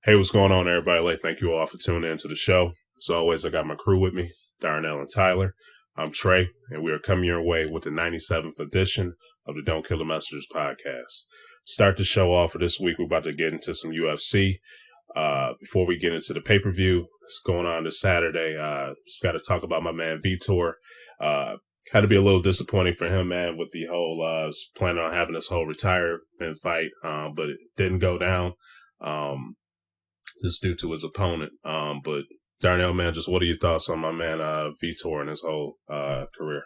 Hey, what's going on, everybody? Thank you all for tuning in to the show. As always, I got my crew with me, Darnell and Tyler. I'm Trey, and we are coming your way with the 97th edition of the Don't Kill the Messengers podcast. Start the show off for this week. We're about to get into some UFC. Before we get into the pay-per-view, it's going on this Saturday. Just got to talk about my man Vitor. Had to be a little disappointing for him, man, with the whole planning on having this whole retirement fight, but it didn't go down. Just due to his opponent. But Darnell, man, just what are your thoughts on my man Vitor and his whole career?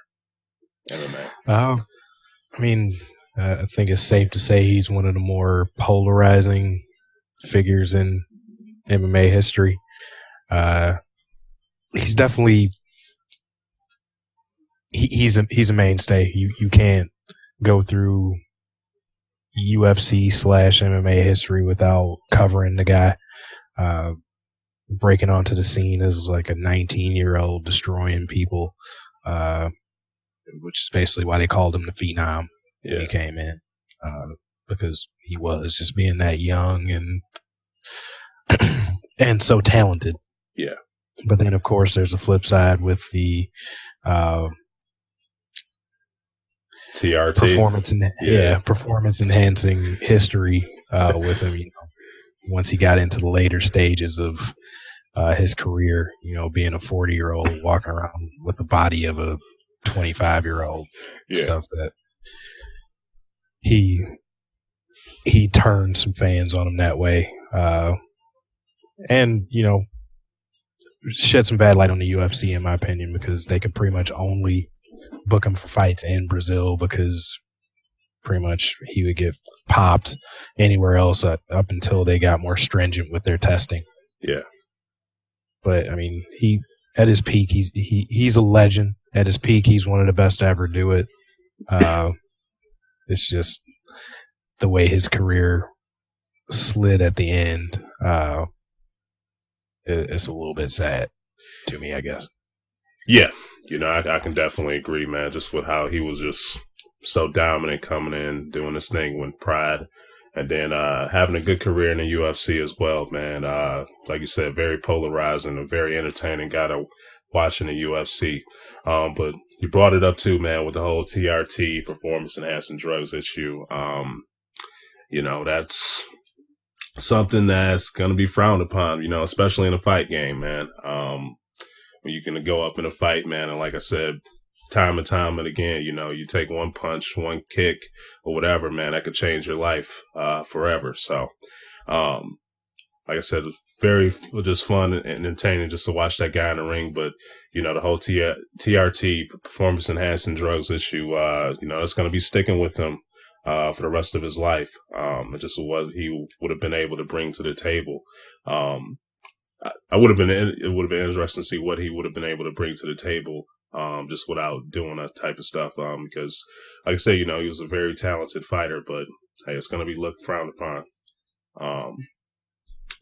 MMA. I think it's safe to say he's one of the more polarizing figures in MMA history. He's definitely he's a mainstay. You can't go through UFC / MMA history without covering the guy. Breaking onto the scene as like a 19-year-old destroying people, which is basically why they called him the Phenom when he came in, because he was just being that young and so talented. Yeah. But then, of course, there's a flip side with the TRT performance enhancing history with him. Once he got into the later stages of his career, being a 40-year-old walking around with the body of a 25-year-old, stuff that he turned some fans on him that way, and shed some bad light on the UFC in my opinion, because they could pretty much only book him for fights in Brazil, because pretty much he would get popped anywhere else up until they got more stringent with their testing. Yeah. But he at his peak, he's a legend. At his peak, he's one of the best to ever do it. It's just the way his career slid at the end. It's a little bit sad to me, I guess. Yeah. I can definitely agree, man, just with how he was just so dominant coming in, doing this thing with pride, and then having a good career in the UFC as well, man. Like you said, very polarizing, a very entertaining guy to watch in the UFC. But you brought it up too, man, with the whole TRT, performance enhancing drugs issue. That's something that's going to be frowned upon, especially in a fight game, man. When you can go up in a fight, man, and like I said, time and time and again, you take one punch, one kick, or whatever, man, that could change your life forever. So, like I said, very just fun and entertaining just to watch that guy in the ring. But, the whole TRT, performance enhancing drugs issue, it's going to be sticking with him for the rest of his life. It's just what he would have been able to bring to the table. It would have been interesting to see what he would have been able to bring to the table. Just without doing that type of stuff. Because, like I say, he was a very talented fighter, but hey, it's going to be looked frowned upon.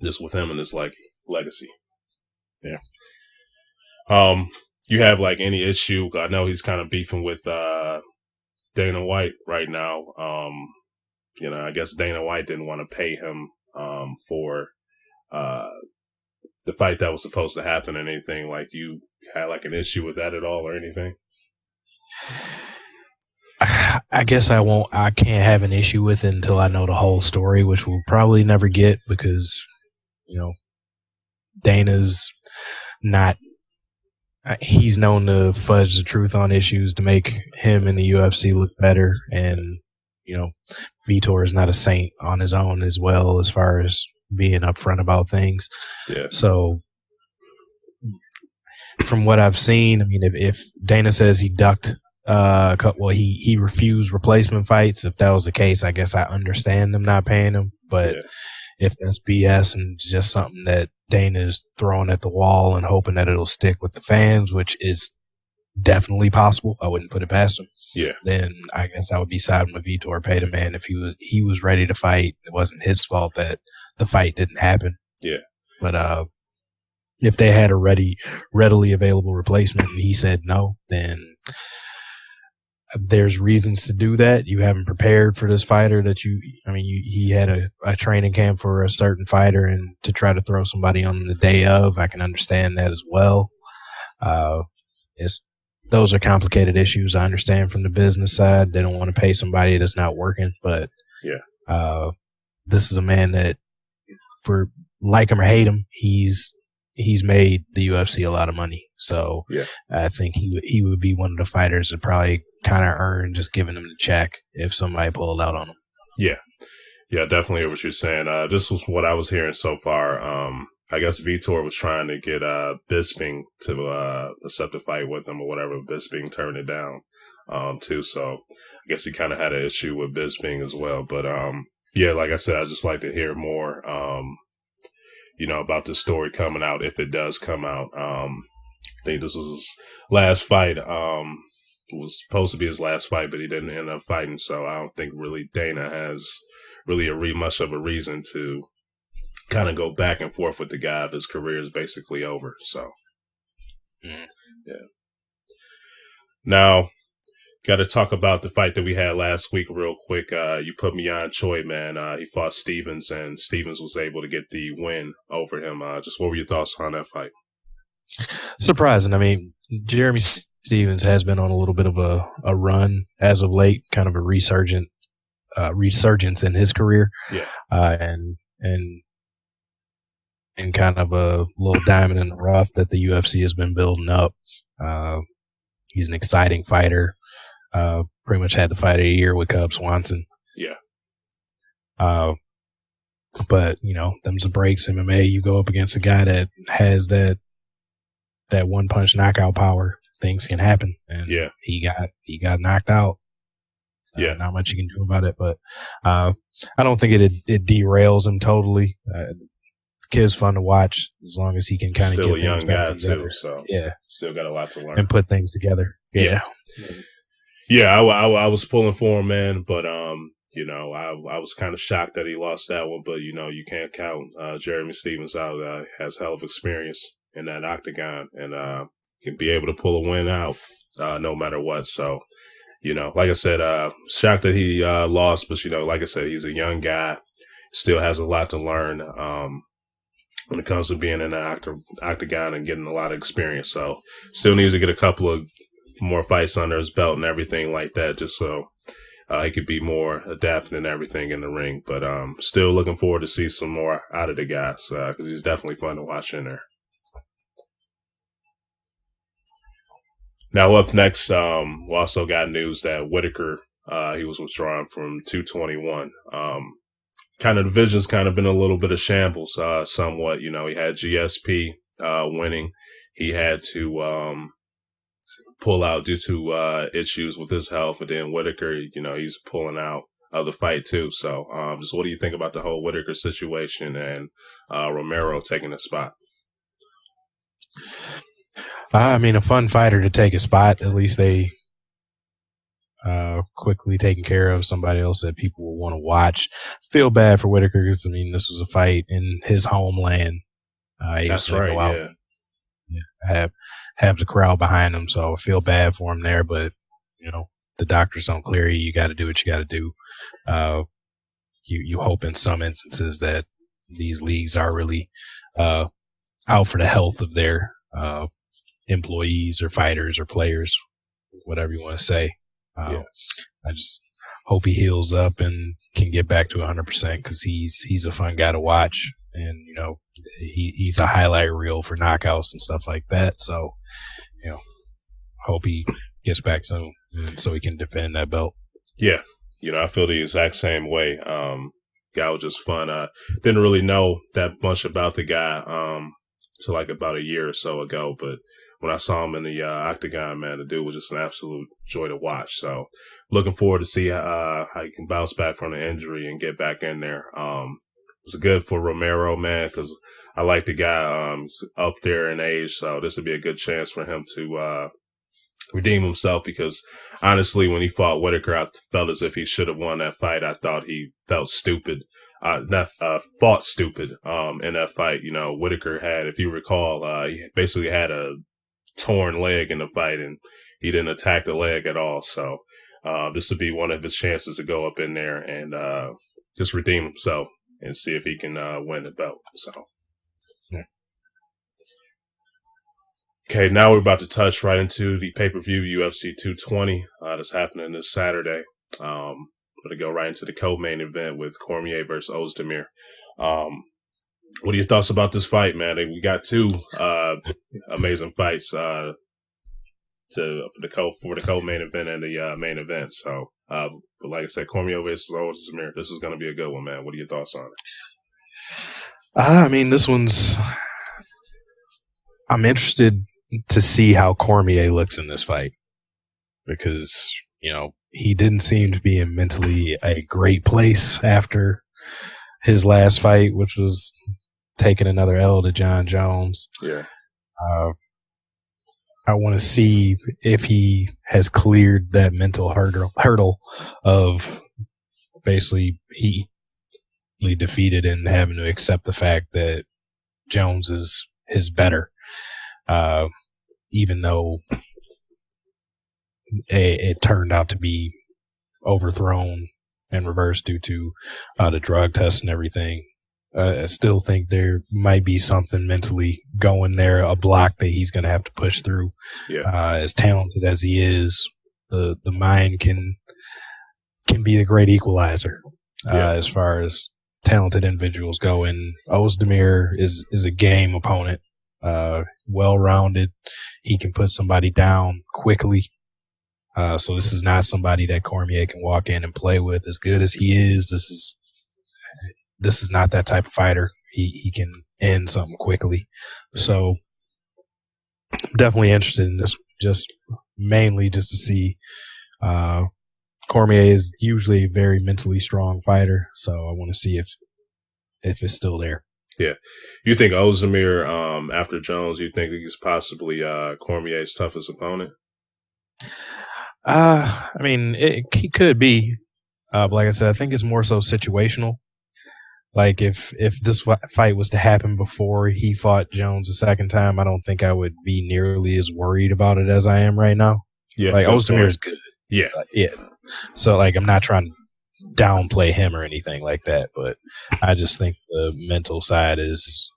Just with him and his legacy. Yeah. You have any issue? I know he's kind of beefing with Dana White right now. I guess Dana White didn't want to pay him for the fight that was supposed to happen, and anything. You had an issue with that at all or anything? I guess I can't have an issue with it until I know the whole story, which we'll probably never get, because Dana's not, he's known to fudge the truth on issues to make him and the UFC look better, and Vitor is not a saint on his own as well, as far as being upfront about things. Yeah. So from what I've seen, if Dana says he ducked, he refused replacement fights. If that was the case, I guess I understand them not paying him. But if that's BS and just something that Dana is throwing at the wall and hoping that it'll stick with the fans, which is definitely possible, I wouldn't put it past him. Yeah. Then I guess I would be siding with Vitor, pay the man. If he was ready to fight, it wasn't his fault that the fight didn't happen. Yeah. But if they had a readily available replacement and he said no, then there's reasons to do that. You haven't prepared for this fighter he had a training camp for a certain fighter, and to try to throw somebody on the day of, I can understand that as well. Those are complicated issues. I understand from the business side. They don't want to pay somebody that's not working, but this is a man that, for like him or hate him, he's made the UFC a lot of money. So I think he would be one of the fighters that probably kind of earned just giving him the check if somebody pulled out on him. Yeah, definitely hear what you're saying. This was what I was hearing so far. I guess Vitor was trying to get Bisping to accept a fight with him or whatever. Bisping turned it down too. So I guess he kind of had an issue with Bisping as well. But like I said, I just like to hear more about the story coming out, if it does come out. I think this was his last fight. It was supposed to be his last fight, but he didn't end up fighting. So I don't think really Dana has really much of a reason to kind of go back and forth with the guy if his career is basically over. So, Now, got to talk about the fight that we had last week real quick. You put me on Choi, man. He fought Stevens, and Stevens was able to get the win over him. Just what were your thoughts on that fight? Surprising. I mean, Jeremy Stevens has been on a little bit of a run as of late, kind of a resurgence in his career. And kind of a little diamond in the rough that the UFC has been building up. He's an exciting fighter. Pretty much had the fight of the year with Cub Swanson. But them's the breaks. MMA, you go up against a guy that has that one punch knockout power. Things can happen, and he got knocked out. Not much you can do about it, but I don't think it derails him totally. Kid's fun to watch as long as he can kind of still get a young guy together. too, so still got a lot to learn and put things together. I was pulling for him, man, but I was kind of shocked that he lost that one, but you can't count Jeremy Stevens out. Has hell of experience in that octagon, and can be able to pull a win out no matter what. So like I said, shocked that he lost, but like I said, he's a young guy, still has a lot to learn when it comes to being in the octagon and getting a lot of experience. So still needs to get a couple of more fights under his belt and everything like that, just so he could be more adapted and everything in the ring. But still looking forward to see some more out of the guys because he's definitely fun to watch in there. Now up next, we also got news that Whitaker, he was withdrawn from 221. Kind of division's kind of been a little bit of shambles, somewhat. He had GSP winning. He had to pull out due to issues with his health, and then Whitaker, he's pulling out of the fight too. So, just what do you think about the whole Whitaker situation and Romero taking a spot? I mean, a fun fighter to take a spot. At least they quickly taking care of somebody else that people will want to watch. Feel bad for Whitaker because, this was a fight in his homeland. That's right, have the crowd behind him, so I feel bad for him there, but, the doctors don't clear you. You got to do what you got to do. You hope in some instances that these leagues are really out for the health of their employees or fighters or players, whatever you want to say. I just hope he heals up and can get back to 100% because he's a fun guy to watch, and he's a highlight reel for knockouts and stuff like that. So, hope he gets back soon so he can defend that belt. Yeah, I feel the exact same way. Guy was just fun. Didn't really know that much about the guy till like about a year or so ago, but when I saw him in the octagon, man, the dude was just an absolute joy to watch. So looking forward to see how he can bounce back from the injury and get back in there. It was good for Romero, man, because I like the guy. He's up there in age, so this would be a good chance for him to redeem himself, because honestly, when he fought Whitaker, I felt as if he should have won that fight. I thought he felt stupid, fought stupid in that fight. Whitaker had, if you recall, he basically had a torn leg in the fight, and he didn't attack the leg at all. So this would be one of his chances to go up in there and just redeem himself and see if he can win the belt. So. Yeah. Okay, now we're about to touch right into the pay-per-view UFC 220 that's happening this Saturday. Going to go right into the co-main event with Cormier versus Ozdemir. What are your thoughts about this fight, man? We got two amazing fights for the co-main event and the main event. So, but like I said, Cormier versus Ozdemir, this is going to be a good one, man. What are your thoughts on it? I mean, this one's. I'm interested to see how Cormier looks in this fight because, you know, he didn't seem to be in mentally a great place after his last fight, which was taking another L to John Jones. Yeah. I want to see if he has cleared that mental hurdle of basically he defeated and having to accept the fact that Jones is better. Even though it turned out to be overthrown and reversed due to the drug test and everything, I still think there might be something mentally going there, a block that he's going to have to push through. Yeah. As talented as he is, the mind can be the great equalizer as far as talented individuals go. And Ozdemir is a game opponent. Well-rounded. He can put somebody down quickly. So this is not somebody that Cormier can walk in and play with. As good as he is, this is not that type of fighter. He can end something quickly. So I'm definitely interested in this, just mainly just to see. Cormier is usually a very mentally strong fighter, so I want to see if it's still there. Yeah. You think Ozdemir, after Jones, you think he's possibly Cormier's toughest opponent? I mean, he could be. But like I said, I think it's more so situational. Like, if this fight was to happen before he fought Jones a second time, I don't think I would be nearly as worried about it as I am right now. Yeah. Like, Ozdemir is good. Yeah. Yeah. So, like, I'm not trying to downplay him or anything like that, but I just think the mental side is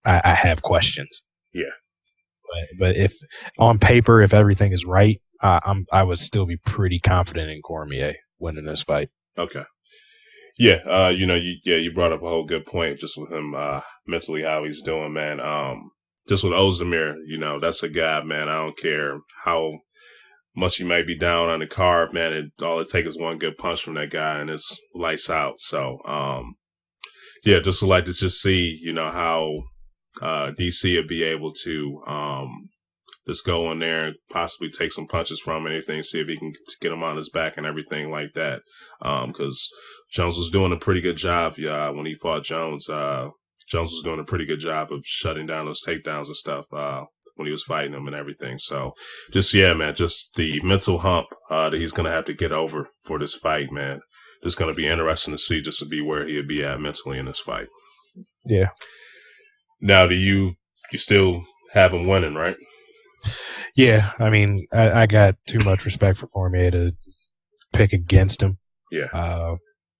I have questions. Yeah. But if on paper, if everything is right, I would still be pretty confident in Cormier winning this fight. Okay. Yeah. You brought up a whole good point just with him mentally how he's doing, man. Just with Ozdemir, that's a guy, man. I don't care how much you might be down on the card, man. All it takes is one good punch from that guy and it's lights out. So, just would like to just see, how DC would be able to just go in there and possibly take some punches from anything, see if he can get him on his back and everything like that. Because Jones was doing a pretty good job when he fought Jones. Jones was doing a pretty good job of shutting down those takedowns and stuff when he was fighting him and everything. So just the mental hump that he's going to have to get over for this fight, man. It's going to be interesting to see just to be where he'd be at mentally in this fight. Yeah. Now, do you still have him winning, right? Yeah. I mean, I got too much respect for Cormier to pick against him. Yeah.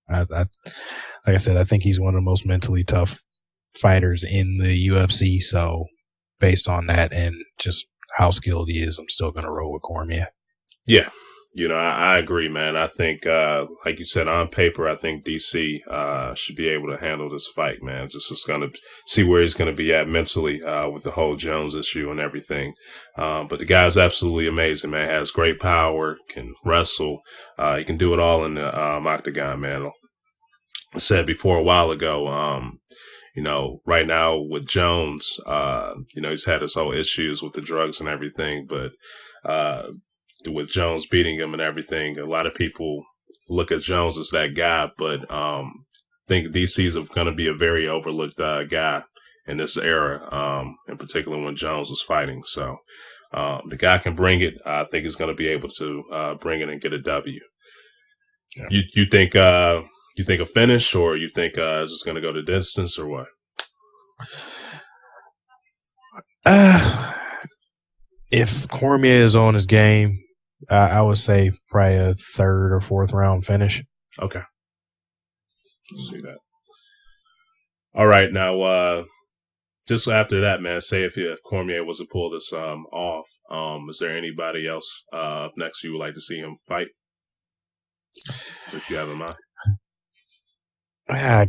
Like I said, I think he's one of the most mentally tough fighters in the UFC. So based on that and just how skilled he is, I'm still going to roll with Cormier. Yeah. I agree, man. I think, like you said, on paper, I think DC should be able to handle this fight, man. Just going to see where he's going to be at mentally with the whole Jones issue and everything. But the guy's absolutely amazing, man. Has great power, can wrestle. He can do it all in the octagon, man. I said before a while ago, right now with Jones, he's had his whole issues with the drugs and everything, but with Jones beating him and everything, a lot of people look at Jones as that guy, but think DC's going to be a very overlooked guy in this era, in particular when Jones was fighting. So the guy can bring it. I think he's going to be able to bring it and get a W. Yeah. You think a finish, or you think it's just going to go to distance, or what? if Cormier is on his game, I would say probably a third or fourth round finish. Okay. Let's see that. All right. Now, just after that, man, say if Cormier was to pull this off, is there anybody else up next you would like to see him fight? If you have in mind? I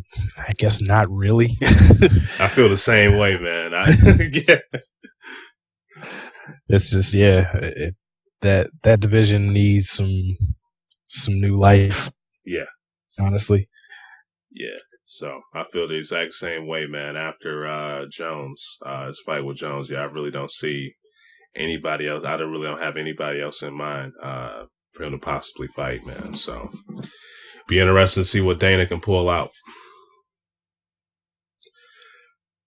guess not really. I feel the same way, man. Yeah. It's just that division needs some new life. Yeah, honestly. Yeah, so I feel the exact same way, man. After Jones, his fight with Jones, I really don't see anybody else. I really don't have anybody else in mind for him to possibly fight, man. So be interested to see what Dana can pull out.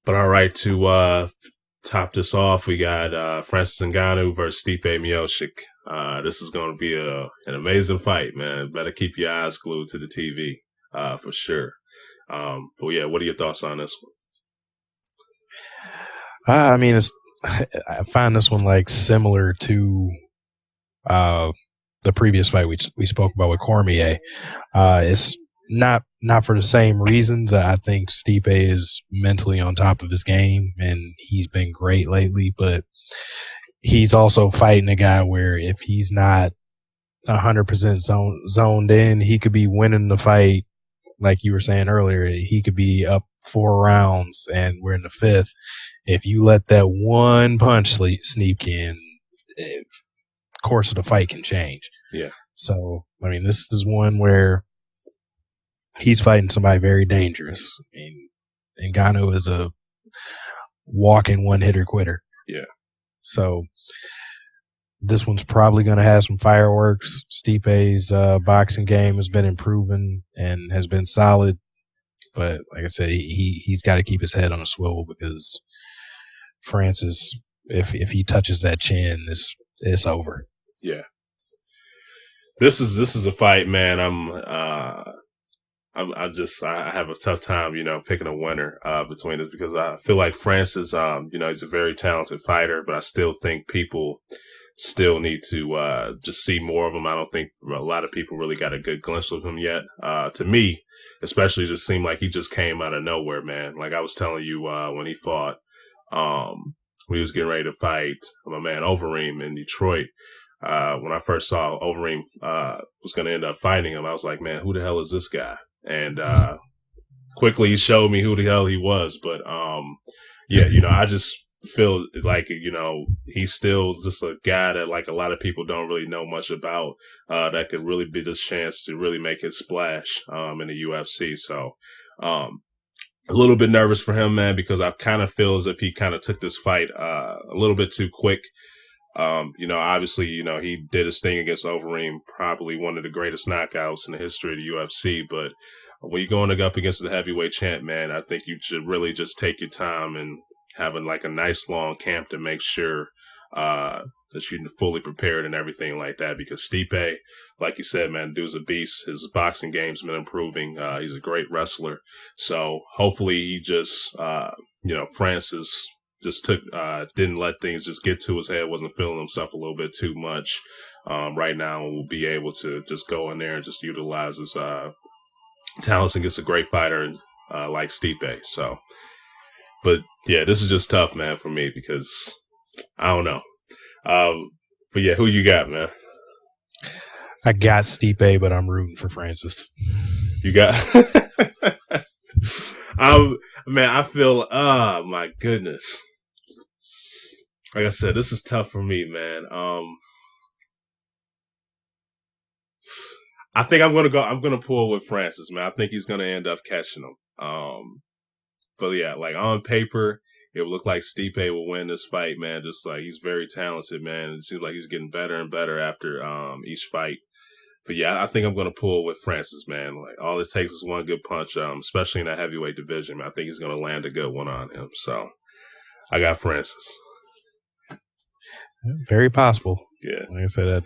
But all right, to top this off, we got Francis Ngannou versus Stipe Miocic. This is going to be an amazing fight, man. Better keep your eyes glued to the TV for sure. But yeah, what are your thoughts on this one? I mean, I find this one like similar to the previous fight we spoke about with Cormier. It's not for the same reasons. I think Stipe is mentally on top of his game, and he's been great lately. But he's also fighting a guy where if he's not 100% zoned in, he could be winning the fight. Like you were saying earlier, he could be up 4 rounds, and we're in the 5th. If you let that one punch sneak in, the course of the fight can change. Yeah. So, I mean, this is one where he's fighting somebody very dangerous. I mean, Ngannou is a walking one-hitter quitter. Yeah. So this one's probably going to have some fireworks. Stipe's boxing game has been improving and has been solid. But like I said, he's got to keep his head on a swivel because Francis, if he touches that chin, it's over. Yeah. This is a fight, man. I have a tough time, picking a winner between this because I feel like Francis, he's a very talented fighter, but I still think people still need to just see more of him. I don't think a lot of people really got a good glimpse of him yet. To me, especially, it just seemed like he just came out of nowhere, man. Like I was telling you when he fought, when he was getting ready to fight my man Overeem in Detroit. When I first saw Overeem was going to end up fighting him, I was like, man, who the hell is this guy? And quickly he showed me who the hell he was. But I just feel like, he's still just a guy that like a lot of people don't really know much about that could really be this chance to really make his splash in the UFC. So a little bit nervous for him, man, because I kind of feel as if he kind of took this fight a little bit too quick. Obviously, he did his thing against Overeem, probably one of the greatest knockouts in the history of the UFC. But when you're going up against the heavyweight champ, man, I think you should really just take your time and having like a nice long camp to make sure that you're fully prepared and everything like that. Because Stipe, like you said, man, dude's a beast. His boxing game's been improving. He's a great wrestler. So hopefully he just, Francis just didn't let things just get to his head, wasn't feeling himself a little bit too much right now, and will be able to just go in there and just utilize his talents against a great fighter like Stipe. So, but yeah, this is just tough, man, for me because I don't know. But yeah, who you got, man? I got Stipe, but I'm rooting for Francis. You got? Man, I feel, oh my goodness. Like I said, this is tough for me, man. I think I'm going to pull with Francis, man. I think he's going to end up catching him. But yeah, like on paper, it would look like Stipe will win this fight, man. Just like he's very talented, man. It seems like he's getting better and better after each fight. But yeah, I think I'm going to pull with Francis, man. Like all it takes is one good punch, especially in that heavyweight division, man. I think he's going to land a good one on him. So I got Francis. Very possible. Yeah. Like I said,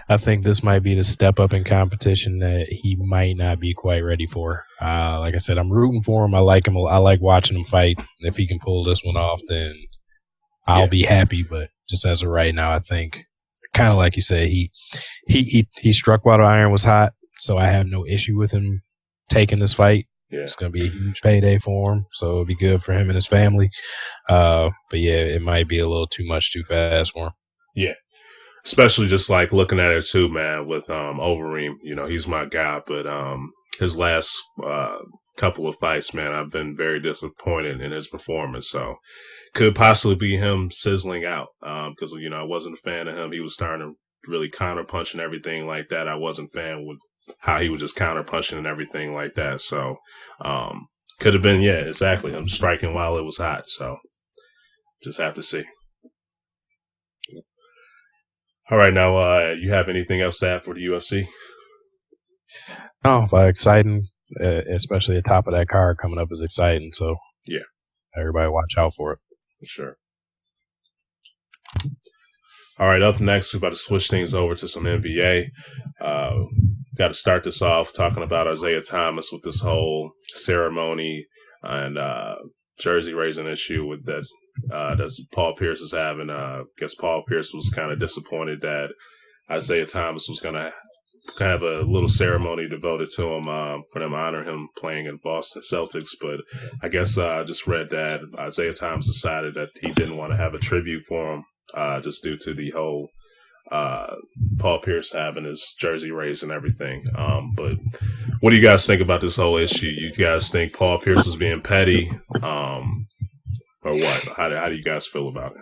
I think this might be the step up in competition that he might not be quite ready for. Like I said, I'm rooting for him. I like him. I like watching him fight. If he can pull this one off, then I'll be happy. But just as of right now, I think kind of like you said, he struck while the iron was hot. So I have no issue with him taking this fight. Yeah. It's going to be a huge payday for him, so it'll be good for him and his family. But yeah, it might be a little too much too fast for him. Yeah. Especially just like looking at it too, man, with Overeem. You know, he's my guy, but his last couple of fights, man, I've been very disappointed in his performance. So could possibly be him sizzling out because, you know, I wasn't a fan of him. He was starting to really counterpunch and everything like that. I wasn't a fan with how he was just counterpunching and everything like that. So could have been, yeah, exactly. I'm striking while it was hot. So just have to see. All right, now you have anything else to add for the UFC? Oh, but exciting, especially the top of that card coming up is exciting. So yeah, everybody watch out for it. For sure. All right, up next, we're about to switch things over to some NBA. Got to start this off talking about Isaiah Thomas with this whole ceremony and jersey raising issue with that Paul Pierce is having. I guess Paul Pierce was kind of disappointed that Isaiah Thomas was going to kind of a little ceremony devoted to him for them to honor him playing in Boston Celtics. But I guess I just read that Isaiah Thomas decided that he didn't want to have a tribute for him just due to the whole Paul Pierce having his jersey raised and everything. But what do you guys think about this whole issue? You guys think Paul Pierce was being petty or what? How do you guys feel about it?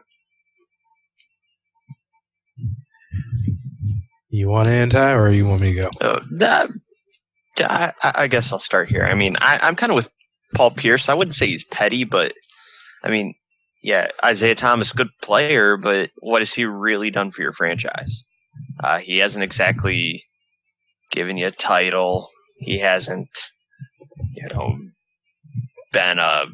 You want to end, Ty, or you want me to go? I guess I'll start here. I mean, I'm kind of with Paul Pierce. I wouldn't say he's petty, but I mean, yeah, Isaiah Thomas, good player, but what has he really done for your franchise? He hasn't exactly given you a title. He hasn't, been a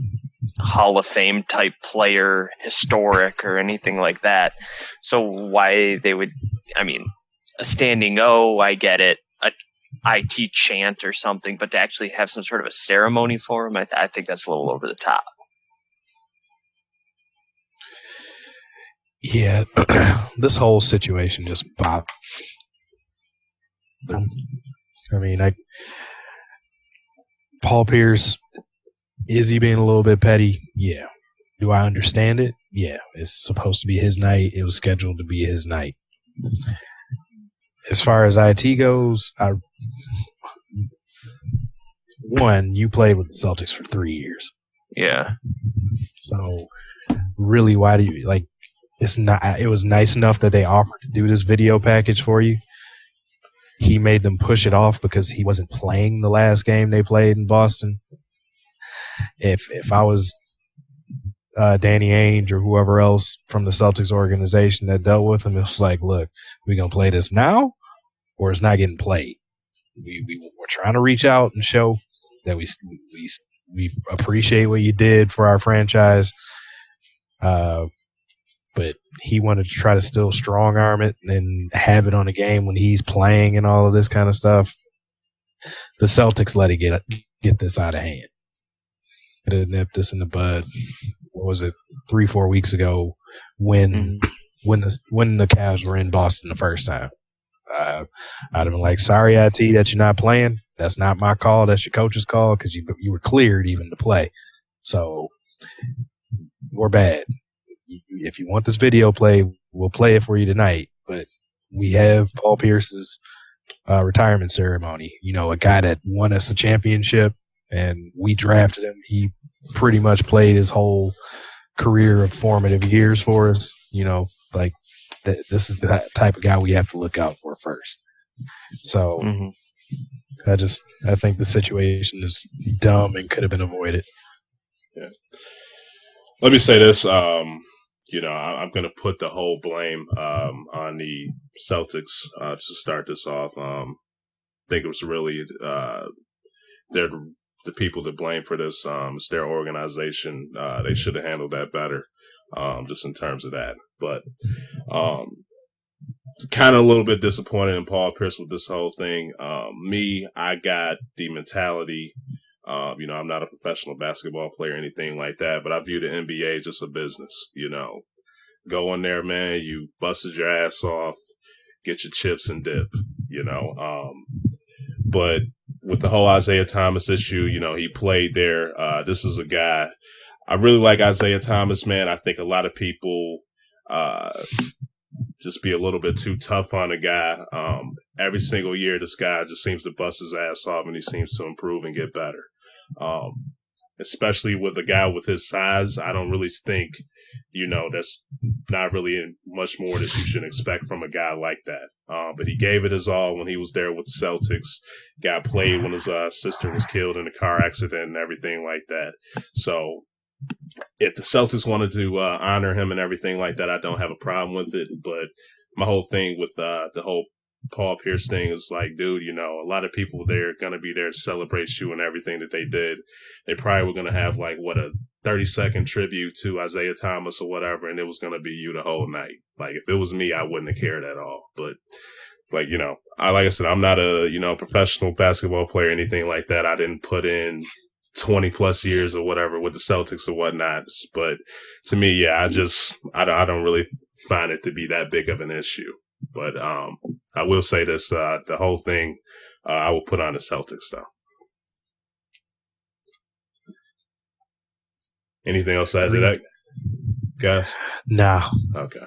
Hall of Fame type player, historic or anything like that. So why they would, I mean, a standing O, I get it, a IT chant or something, but to actually have some sort of a ceremony for him, I think that's a little over the top. Yeah, this whole situation just bothered. I mean, Paul Pierce, is he being a little bit petty? Yeah. Do I understand it? Yeah. It's supposed to be his night. It was scheduled to be his night. As far as IT goes, you played with the Celtics for 3 years. Yeah. So really, why do you it was nice enough that they offered to do this video package for you. He made them push it off because he wasn't playing the last game they played in Boston. If I was Danny Ainge or whoever else from the Celtics organization that dealt with him, it was like, look, we're going to play this now or it's not getting played. We're trying to reach out and show that we appreciate what you did for our franchise. But he wanted to try to still strong arm it and have it on a game when he's playing and all of this kind of stuff. The Celtics let it get this out of hand. It nipped this in the bud. What was it? 3-4 weeks ago when the Cavs were in Boston the first time. I'd have been like, sorry, IT, that you're not playing. That's not my call. That's your coach's call because you were cleared even to play. So we're bad. If you want this video play, we'll play it for you tonight. But we have Paul Pierce's retirement ceremony. A guy that won us a championship, and we drafted him. He pretty much played his whole career of formative years for us. This is the type of guy we have to look out for first. So I think the situation is dumb and could have been avoided. Yeah. Let me say this. I'm going to put the whole blame on the Celtics to start this off. I think it was really they're the people to blame for this. It's their organization. They should have handled that better, just in terms of that. But kind of a little bit disappointed in Paul Pierce with this whole thing. I got the mentality. I'm not a professional basketball player or anything like that, but I view the NBA just a business. go in there, man. You busted your ass off, get your chips and dip, you know. But with the whole Isaiah Thomas issue, you know, he played there. This is a guy, I really like Isaiah Thomas, man. I think a lot of people just be a little bit too tough on the guy. Every single year, this guy just seems to bust his ass off, and he seems to improve and get better. Especially with a guy with his size, I don't really think, you know, that's not really much more that you should expect from a guy like that. But he gave it his all when he was there with the Celtics. Got played when his sister was killed in a car accident and everything like that. So if the Celtics wanted to honor him and everything like that, I don't have a problem with it. But my whole thing with the whole Paul Pierce thing is like, dude, you know, a lot of people there are going to be there to celebrate you and everything that they did. They probably were going to have like, a 30-second tribute to Isaiah Thomas or whatever, and it was going to be you the whole night. Like, if it was me, I wouldn't have cared at all. But, like, you know, like I said, I'm not a, you know, professional basketball player or anything like that. I didn't put in 20 plus years or whatever with the Celtics or whatnot. But to me, yeah, I don't really find it to be that big of an issue. But I will say this, the whole thing, I will put on the Celtics, though. Anything else to add to that, guys? No. Okay.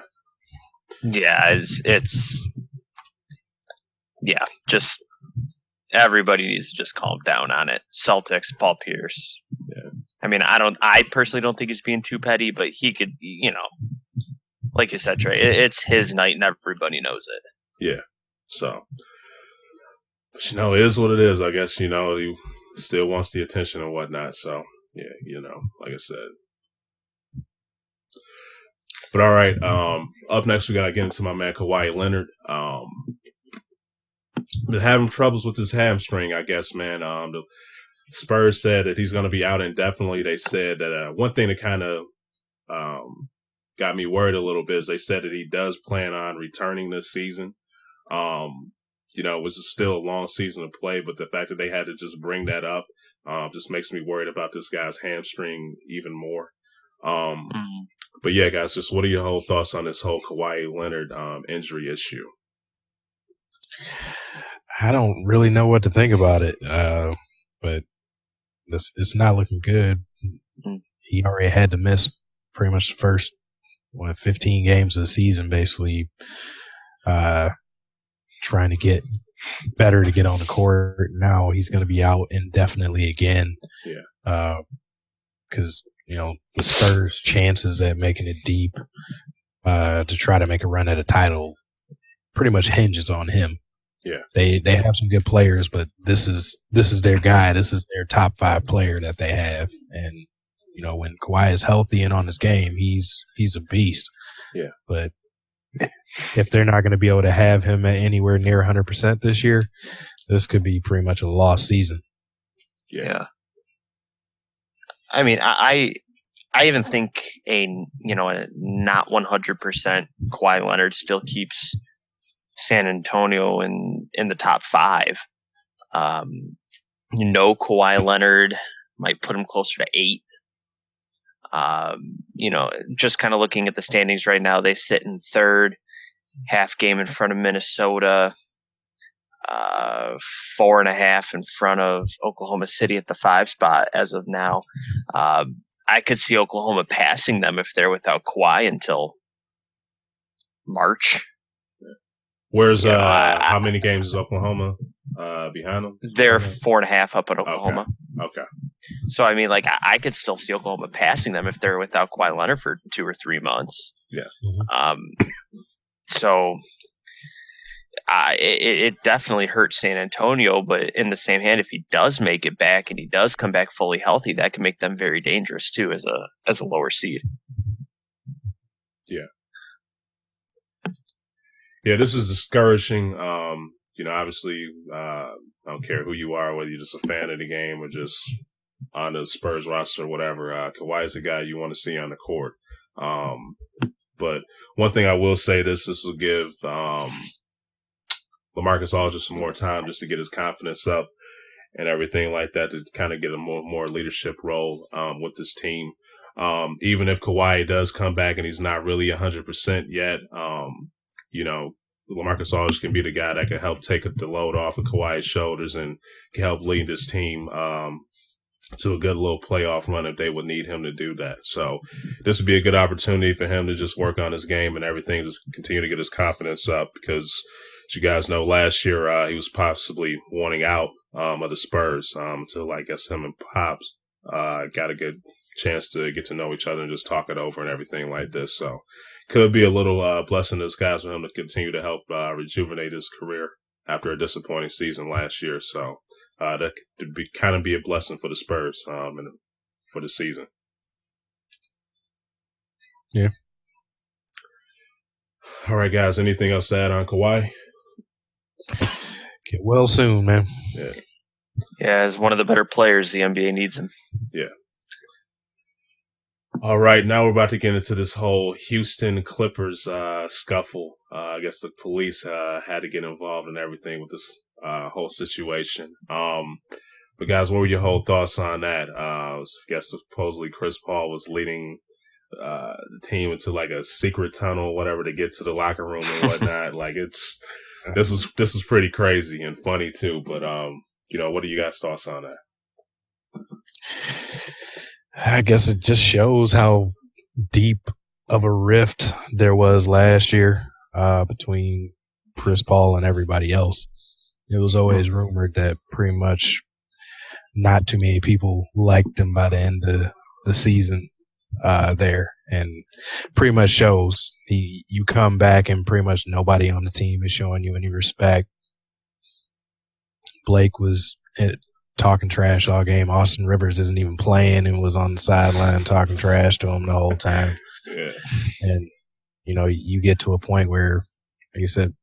Yeah, it's just everybody needs to just calm down on it. Celtics, Paul Pierce. Yeah. I mean, I personally don't think he's being too petty, but he could, you know, like you said, Trey, it's his night and everybody knows it. Yeah. So, but, you know, it is what it is. I guess, you know, he still wants the attention and whatnot. So, yeah, you know, like I said. But all right, up next we got to get into my man Kawhi Leonard. Been having troubles with his hamstring, I guess, man. The Spurs said that he's going to be out indefinitely. They said that one thing that kind of got me worried a little bit is they said that he does plan on returning this season. You know, it was still a long season to play, but the fact that they had to just bring that up just makes me worried about this guy's hamstring even more. But yeah, guys, just what are your whole thoughts on this whole Kawhi Leonard injury issue? I don't really know what to think about it, but it's not looking good. He already had to miss pretty much the first 15 games of the season, basically, trying to get better to get on the court. Now he's going to be out indefinitely again. Yeah. Because, you know, the Spurs' chances at making it deep to try to make a run at a title pretty much hinges on him. Yeah. They have some good players, but this is their guy. This is their top 5 player that they have. And, you know, when Kawhi is healthy and on his game, he's a beast. Yeah. But if they're not going to be able to have him at anywhere near 100% this year, this could be pretty much a lost season. Yeah. I mean, I even think a not 100% Kawhi Leonard still keeps San Antonio in the top 5. Kawhi Leonard might put him closer to 8. Just kind of looking at the standings right now, they sit in 3rd, half game in front of Minnesota, 4.5 in front of Oklahoma City at the 5 spot as of now. I could see Oklahoma passing them if they're without Kawhi until March. Where's how many games is Oklahoma behind them? They're 4.5 up at Oklahoma. Okay. So I mean, like I could still see Oklahoma passing them if they're without Kawhi Leonard for 2 or 3 months. Yeah. So it definitely hurts San Antonio, but in the same hand, if he does make it back and he does come back fully healthy, that can make them very dangerous too as a lower seed. Yeah. Yeah, this is discouraging. Obviously, I don't care who you are, whether you're just a fan of the game or just on the Spurs roster or whatever. Kawhi is the guy you want to see on the court. But one thing I will say, this will give LaMarcus Aldridge some more time just to get his confidence up and everything like that, to kind of get a more leadership role with this team. even if Kawhi does come back and he's not really 100% yet, LaMarcus Aldridge can be the guy that can help take the load off of Kawhi's shoulders and can help lead this team to a good little playoff run if they would need him to do that. So this would be a good opportunity for him to just work on his game and everything, just continue to get his confidence up because, as you guys know, last year he was possibly wanting out of the Spurs until I guess him and Pops got a good chance to get to know each other and just talk it over and everything like this. So could be a little blessing in disguise for him to continue to help rejuvenate his career after a disappointing season last year. So that could be a blessing for the Spurs for the season. Yeah. All right, guys. Anything else to add on Kawhi? Get well soon, man. Yeah. Yeah, as one of the better players, the NBA needs him. Yeah. All right, now we're about to get into this whole Houston Clippers scuffle. I guess the police had to get involved in everything with this whole situation. But guys, what were your whole thoughts on that? I guess supposedly Chris Paul was leading the team into like a secret tunnel, whatever, to get to the locker room and whatnot. Like this is pretty crazy and funny too. But what are you guys' thoughts on that? I guess it just shows how deep of a rift there was last year between Chris Paul and everybody else. It was always rumored that pretty much not too many people liked him by the end of the season there, and pretty much shows you come back and pretty much nobody on the team is showing you any respect. Blake was talking trash all game. Austin Rivers isn't even playing and was on the sideline talking trash to him the whole time. Yeah. And, you get to a point where, like you said,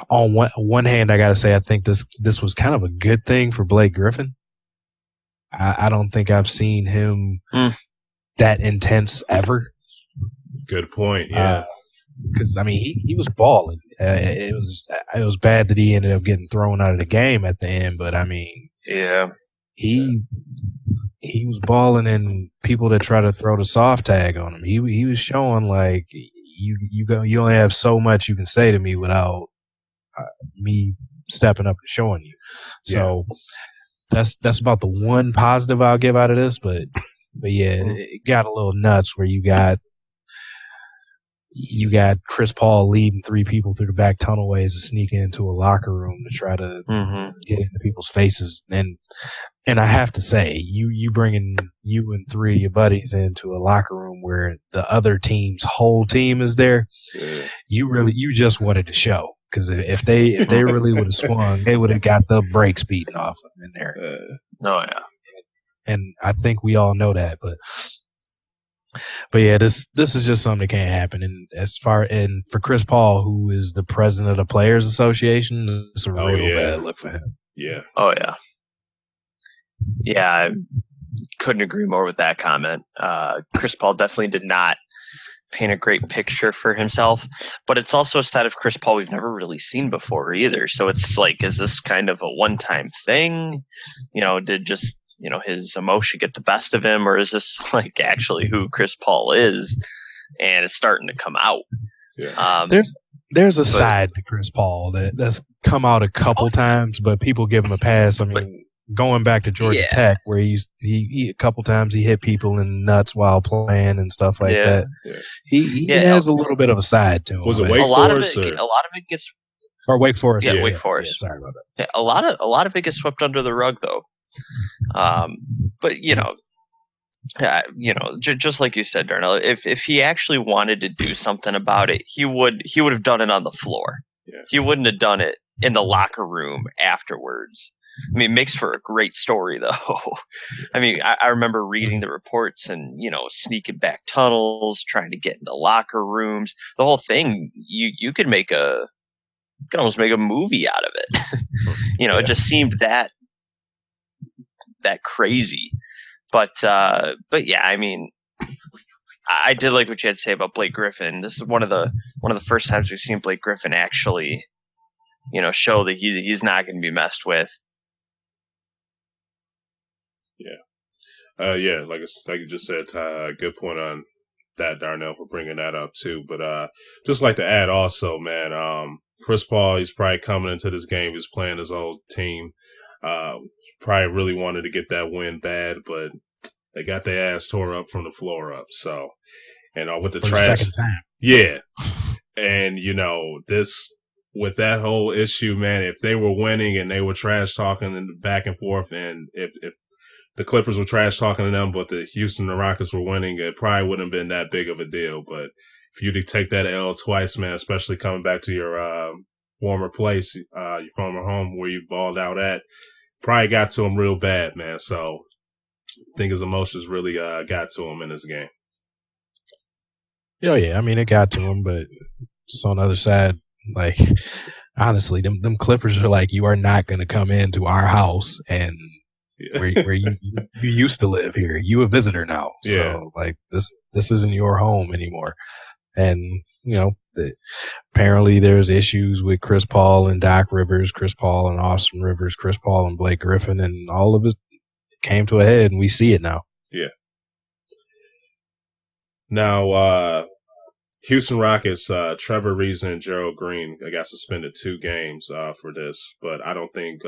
on one hand, I got to say, I think this was kind of a good thing for Blake Griffin. I don't think I've seen him that intense ever. Good point. Yeah. Because he was balling. It was bad that he ended up getting thrown out of the game at the end, but yeah, he was balling, and people that try to throw the soft tag on him, he was showing like you only have so much you can say to me without me stepping up and showing you. So that's about the one positive I'll give out of this, but yeah, it got a little nuts where you got Chris Paul leading three people through the back tunnelways to sneak into a locker room to try to get into people's faces. And I have to say, you bringing you and three of your buddies into a locker room where the other team's whole team is there, you just wanted to show. Because if they really would have swung, they would have got the brakes beaten off them in there. Oh yeah. And I think we all know that, but yeah, this is just something that can't happen. And for Chris Paul, who is the president of the Players Association, it's a real bad look for him. Yeah. Oh yeah. Yeah, I couldn't agree more with that comment. Chris Paul definitely did not paint a great picture for himself, but it's also a side of Chris Paul we've never really seen before either. So it's like, is this kind of a one-time thing? Did just his emotion get the best of him, or is this like actually who Chris Paul is, and it's starting to come out? Yeah. There's a side to Chris Paul that's come out a couple times, but people give him a pass. Going back to Georgia Tech, where he a couple times he hit people in the nuts while playing and stuff like that. Yeah. He has a little bit of a side to him. Was it Wake Forest? A lot of it gets, or Wake Forest. Yeah, Wake Forest. Yeah, sorry about that. Yeah, a lot of it gets swept under the rug though. But just like you said, Darnell, if he actually wanted to do something about it, he would have done it on the floor. Yeah. He wouldn't have done it in the locker room afterwards. It makes for a great story, though. I remember reading the reports and, sneaking back tunnels, trying to get into locker rooms. The whole thing, you could almost make a movie out of it. It just seemed that crazy. But yeah, I did like what you had to say about Blake Griffin. This is one of the first times we've seen Blake Griffin actually, show that he's not going to be messed with. Yeah. Yeah, like you just said, Ty, good point on that, Darnell, for bringing that up too. But just like to add also, man, Chris Paul, he's probably coming into this game, he's playing his old team. Probably really wanted to get that win bad, but they got their ass tore up from the floor up. So, and with the trash, second time. Yeah, and this with that whole issue, man. If they were winning and they were trash talking and back and forth, and if the Clippers were trash talking to them, but the Houston Rockets were winning, it probably wouldn't have been that big of a deal. But if you to take that L twice, man, especially coming back to your former place, your former home where you balled out at, probably got to him real bad, man. So I think his emotions really got to him in this game. Oh, yeah. I mean, it got to him, but just on the other side, like, honestly, them Clippers are like, you are not going to come into our house and where you used to live here. You a visitor now. Yeah. So, like, this isn't your home anymore. And, apparently there's issues with Chris Paul and Doc Rivers, Chris Paul and Austin Rivers, Chris Paul and Blake Griffin, and all of it came to a head, and we see it now. Yeah. Now, Houston Rockets, Trevor Ariza and Gerald Green got suspended 2 games for this, but I don't think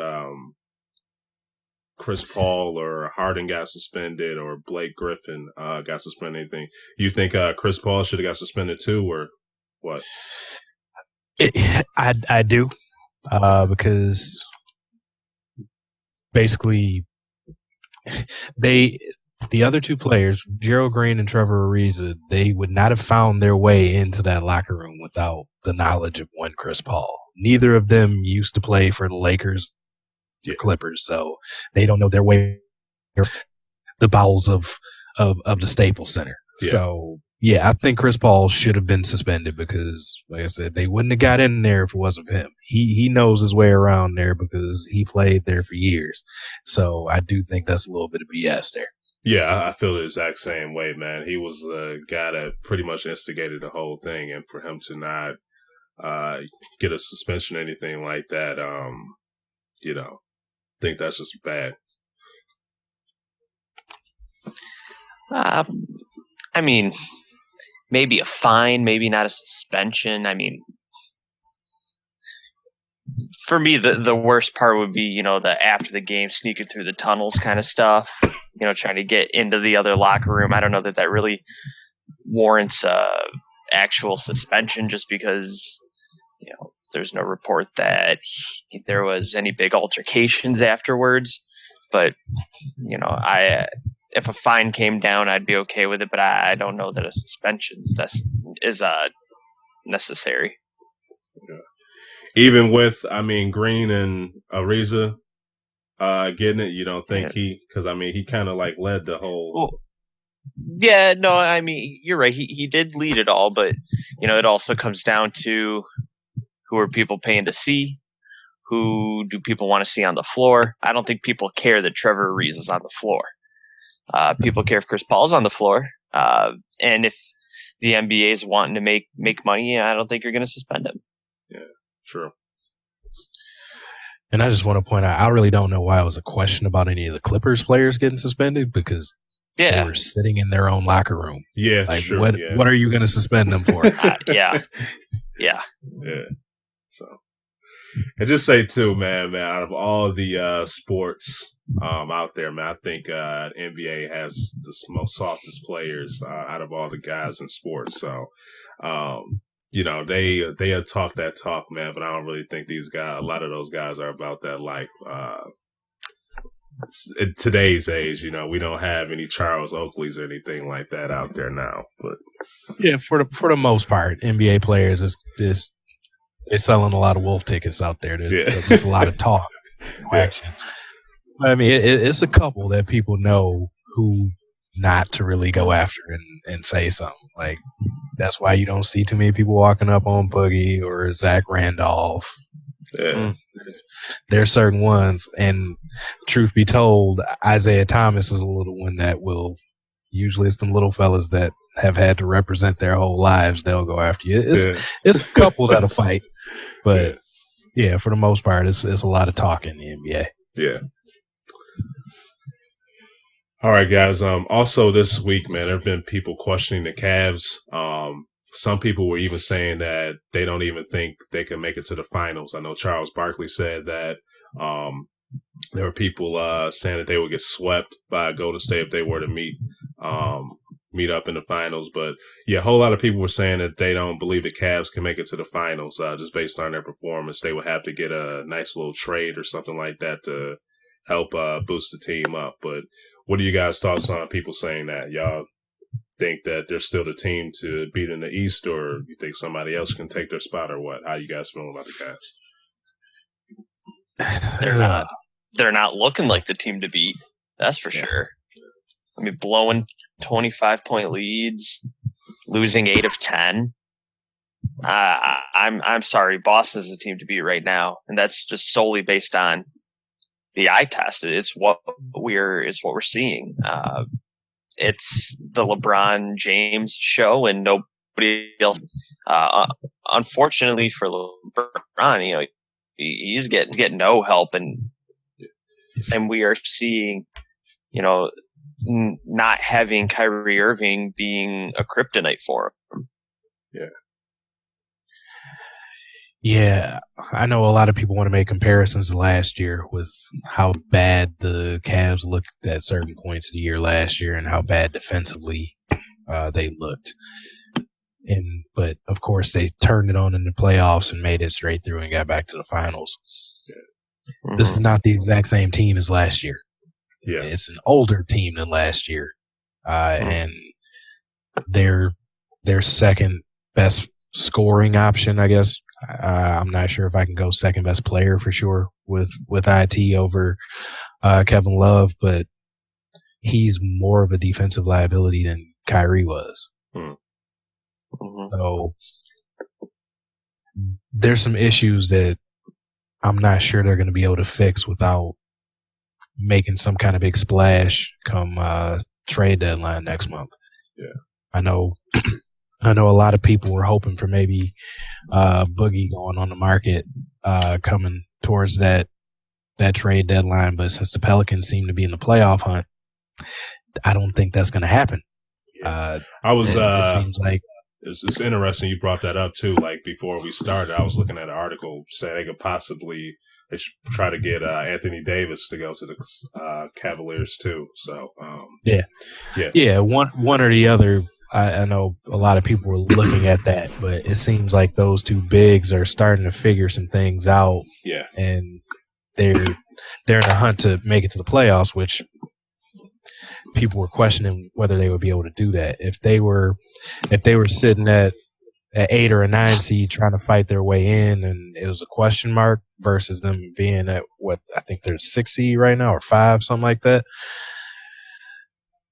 Chris Paul or Harden got suspended or Blake Griffin got suspended anything. You think Chris Paul should have got suspended too, or what? I do, because basically the other 2 players, Gerald Green and Trevor Ariza, they would not have found their way into that locker room without the knowledge of one Chris Paul. Neither of them used to play for the Lakers or Clippers, so they don't know their way the bowels of the Staples Center. Yeah. So, yeah, I think Chris Paul should have been suspended because, like I said, they wouldn't have got in there if it wasn't for him. He knows his way around there because he played there for years. So I do think that's a little bit of BS there. Yeah, I feel the exact same way, man. He was the guy that pretty much instigated the whole thing, and for him to not get a suspension or anything like that, I think that's just bad. I mean, maybe a fine, maybe not a suspension. I mean, for me, the worst part would be, the after the game sneaking through the tunnels kind of stuff, trying to get into the other locker room. I don't know that really warrants actual suspension just because, there's no report that there was any big altercations afterwards. But, if a fine came down, I'd be okay with it. But I don't know that a suspension is necessary. Yeah. Even with, Green and Ariza getting it, you don't think because he kind of like led the whole. Well, yeah, no, you're right. He did lead it all, but it also comes down to who are people paying to see, who do people want to see on the floor. I don't think people care that Trevor Ariza is on the floor. People care if Chris Paul's on the floor, and if the NBA is wanting to make money, I don't think you're going to suspend him. Yeah. True. And I just want to point out, I really don't know why it was a question about any of the Clippers players getting suspended because they were sitting in their own locker room. Yeah, like sure, what are you going to suspend them for? Yeah. So, and just say too, man, out of all the sports out there, man, I think NBA has the most softest players out of all the guys in sports. So, they have talked that talk, man, but I don't really think a lot of those guys are about that life. In today's age, we don't have any Charles Oakleys or anything like that out there now. But yeah, for the most part, NBA players they're selling a lot of wolf tickets out there. There's just a lot of talk, action. It's a couple that people know who not to really go after and say something. Like, that's why you don't see too many people walking up on Boogie or Zach Randolph. Yeah. There's certain ones, and truth be told, Isaiah Thomas is a little one that will. Usually, it's them little fellas that have had to represent their whole lives. They'll go after you. It's a couple that'll fight, but yeah, for the most part, it's a lot of talk in the NBA. Yeah. All right, guys. Also this week, man, there have been people questioning the Cavs. Some people were even saying that they don't even think they can make it to the finals. I know Charles Barkley said that. There were people saying that they would get swept by Golden State if they were to meet up in the finals. But yeah, a whole lot of people were saying that they don't believe the Cavs can make it to the finals just based on their performance. They would have to get a nice little trade or something like that to help boost the team up. But what are you guys' thoughts on people saying that? Y'all think that they're still the team to beat in the East, or you think somebody else can take their spot, or what? How you guys feeling about the Cavs? They're not looking like the team to beat. That's for sure. I mean, blowing 25-point leads, losing 8 of 10. I'm sorry, Boston's the team to beat right now, and that's just solely based on the eye test. It's what we're seeing. It's the LeBron James show, and nobody else. Unfortunately for LeBron, he's getting no help, and we are seeing, not having Kyrie Irving being a kryptonite for him. Yeah. Yeah, I know a lot of people want to make comparisons to last year with how bad the Cavs looked at certain points of the year last year and how bad defensively they looked. But of course, they turned it on in the playoffs and made it straight through and got back to the finals. Mm-hmm. This is not the exact same team as last year. Yeah, it's an older team than last year, and their second best scoring option, I guess. I'm not sure if I can go second best player for sure with IT over Kevin Love, but he's more of a defensive liability than Kyrie was. Mm-hmm. So there's some issues that I'm not sure they're going to be able to fix without making some kind of big splash come trade deadline next month. Yeah, I know a lot of people were hoping for maybe Boogie going on the market coming towards that trade deadline, but since the Pelicans seem to be in the playoff hunt, I don't think that's going to happen. Yeah. It seems like it's interesting you brought that up too. Like before we started, I was looking at an article saying they should try to get Anthony Davis to go to the Cavaliers too. So one or the other. I know a lot of people were looking at that, but it seems like those two bigs are starting to figure some things out. Yeah, and they're in a hunt to make it to the playoffs, which people were questioning whether they would be able to do that. If they were sitting at 8 or a 9 seed trying to fight their way in, and it was a question mark versus them being at what I think they're 6 seed right now or 5, something like that.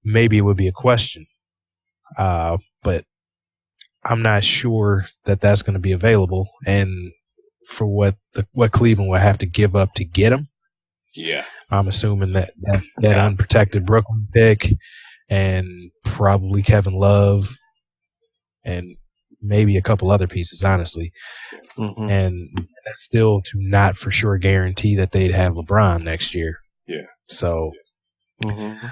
Maybe it would be a question. But I'm not sure that that's going to be available, and for what Cleveland will have to give up to get him. Yeah, I'm assuming that unprotected Brooklyn pick and probably Kevin Love and maybe a couple other pieces, honestly. Mm-hmm. And that's still to not for sure guarantee that they'd have LeBron next year. Yeah. So. Mm-hmm.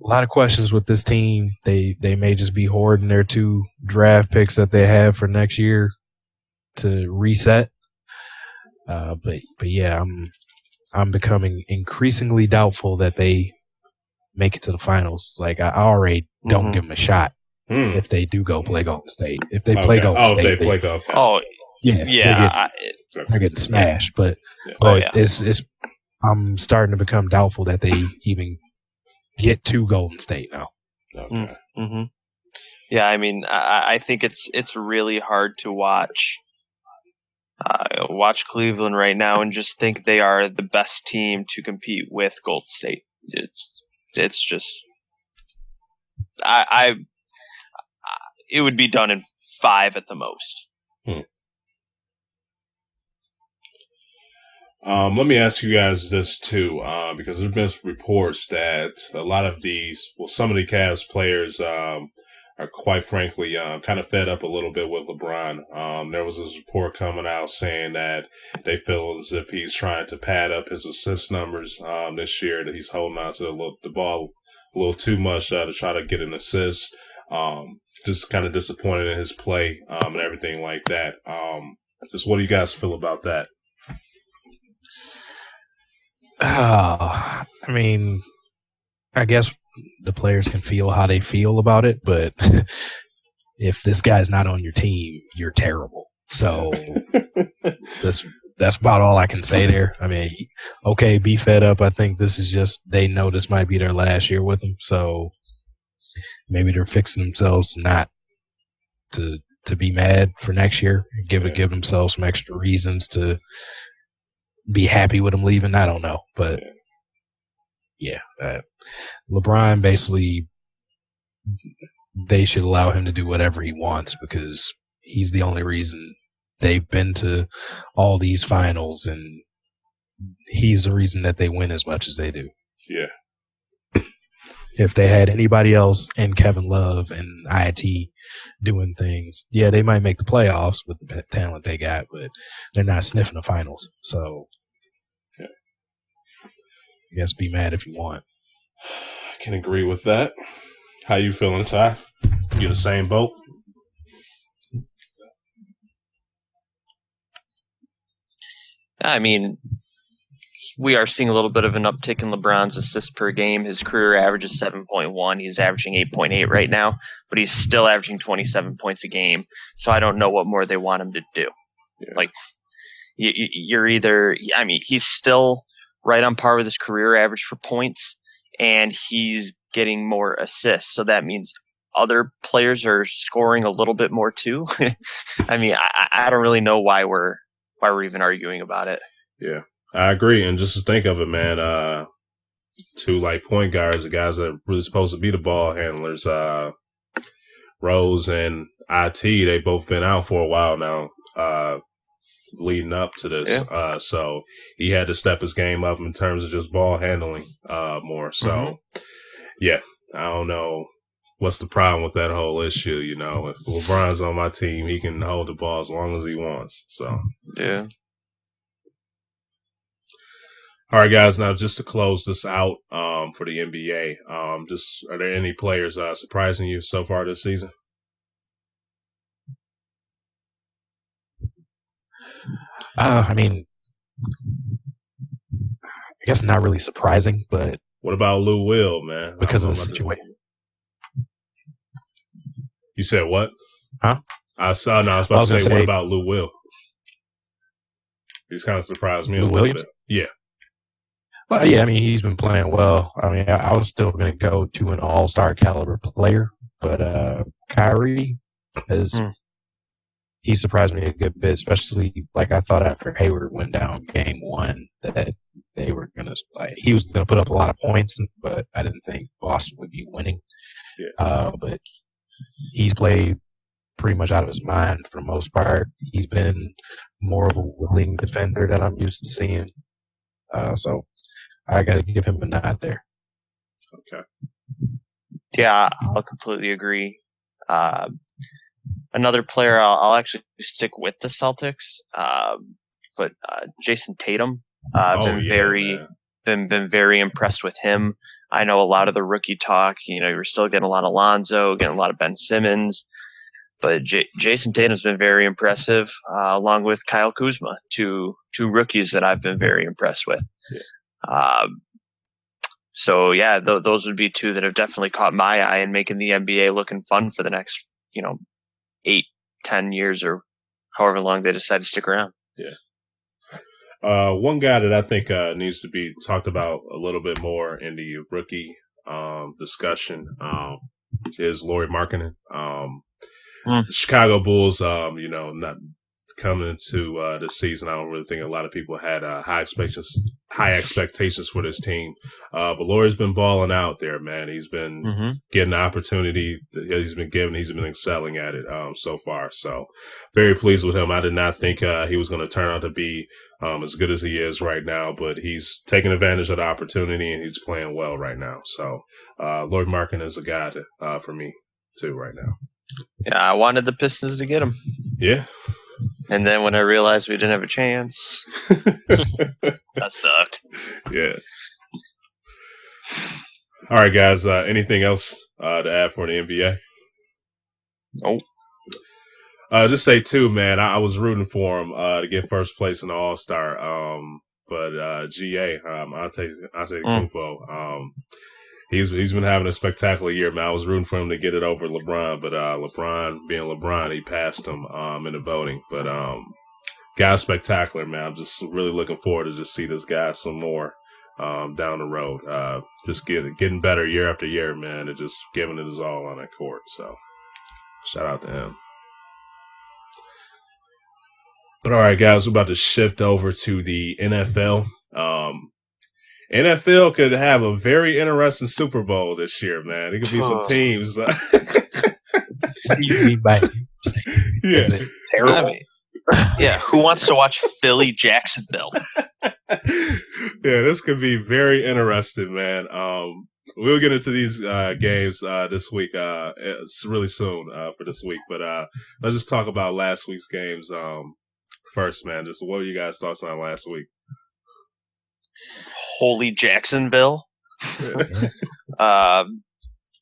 A lot of questions with this team. They may just be hoarding their 2 draft picks that they have for next year to reset. But yeah, I'm becoming increasingly doubtful that they make it to the finals. Like I already don't give them a shot if they do go play Golden State. If they play Golden State, if they play Golden State. Oh yeah, they're getting smashed. But it's I'm starting to become doubtful that they even get to Golden State now. Okay. Mm-hmm. Yeah, I mean, I think it's really hard to watch Cleveland right now and just think they are the best team to compete with Golden State. It's just it would be done in 5 at the most. Let me ask you guys this too, because there's been reports that a lot of some of the Cavs players are quite frankly kind of fed up a little bit with LeBron. There was this report coming out saying that they feel as if he's trying to pad up his assist numbers this year, that he's holding on to the ball a little too much to try to get an assist. Just kind of disappointed in his play and everything like that. Just what do you guys feel about that? I mean, I guess the players can feel how they feel about it, but if this guy's not on your team, you're terrible. So that's about all I can say there. I mean, okay, be fed up. I think this is just they know this might be their last year with him, so maybe they're fixing themselves not to be mad for next year. Give themselves some extra reasons to be happy with him leaving. I don't know, but yeah, LeBron basically they should allow him to do whatever he wants because he's the only reason they've been to all these finals, and he's the reason that they win as much as they do. Yeah. If they had anybody else and Kevin Love and IT doing things, yeah, they might make the playoffs with the talent they got, but they're not sniffing the finals. So, yeah. I guess be mad if you want. I can agree with that. How you feeling, Ty? You the same boat? I mean, we are seeing a little bit of an uptick in LeBron's assists per game. His career average is 7.1. He's averaging 8.8 right now, but he's still averaging 27 points a game. So I don't know what more they want him to do. Yeah. Like, you're either – I mean, he's still right on par with his career average for points, and he's getting more assists. So that means other players are scoring a little bit more too. I mean, I don't really know why we're even arguing about it. Yeah, I agree. And just to think of it, man, two like point guards, the guys that are really supposed to be the ball handlers, Rose and IT, they both been out for a while now, leading up to this. Yeah. So he had to step his game up in terms of just ball handling more. So, yeah, I don't know what's the problem with that whole issue. You know, if LeBron's on my team, he can hold the ball as long as he wants. So, yeah. All right, guys. Now, just to close this out for the NBA, just are there any players surprising you so far this season? I mean, I guess not really surprising, but what about Lou Will, man? Because of the situation. You said what? Huh? I was about to say, what about Lou Will? He's kind of surprised me a little bit. Yeah. Well, yeah, I mean, he's been playing well. I mean, I was still going to go to an all-star caliber player, but Kyrie he surprised me a good bit, especially like I thought after Hayward went down game one that they were going to he was going to put up a lot of points, but I didn't think Boston would be winning. Yeah. But he's played pretty much out of his mind for the most part. He's been more of a willing defender that I'm used to seeing. So I got to give him a nod there. Okay. Yeah, I'll completely agree. Another player, I'll actually stick with the Celtics, but Jason Tatum. Been very impressed with him. I know a lot of the rookie talk. You know, you're still getting a lot of Lonzo, getting a lot of Ben Simmons, but Jason Tatum's been very impressive, along with Kyle Kuzma, two rookies that I've been very impressed with. Yeah. So yeah, those would be two that have definitely caught my eye and making the NBA looking fun for the next 8-10 years or however long they decide to stick around. Yeah. One guy that I think needs to be talked about a little bit more in the rookie discussion is Lauri Markkanen. The Chicago Bulls, not coming into this season, I don't really think a lot of people had high expectations for this team. But Lauri's been balling out there, man. He's been getting the opportunity that he's been given. He's been excelling at it so far. So very pleased with him. I did not think he was going to turn out to be as good as he is right now, but he's taking advantage of the opportunity and he's playing well right now. So Lauri Markkanen is a guy for me too right now. Yeah, I wanted the Pistons to get him. Yeah. And then when I realized we didn't have a chance, that sucked. Yeah. All right, guys. Anything else to add for the NBA? Nope. Just say too, man. I was rooting for him to get first place in the All-Star. But GA, Antetokounmpo, he's been having a spectacular year, man. I was rooting for him to get it over LeBron, but LeBron being LeBron, he passed him in the voting. But guy's spectacular, man. I'm just really looking forward to just see this guy some more down the road. Just getting better year after year, man, and just giving it his all on that court. So shout out to him. But all right, guys, we're about to shift over to the NFL. NFL could have a very interesting Super Bowl this year, man. There could be some teams. Yeah. Terrible. I mean, yeah, who wants to watch Philly Jacksonville? Yeah, this could be very interesting, man. We'll get into these games this week. It's really soon for this week, but let's just talk about last week's games first, man. Just what were you guys' thoughts on last week? Holy Jacksonville.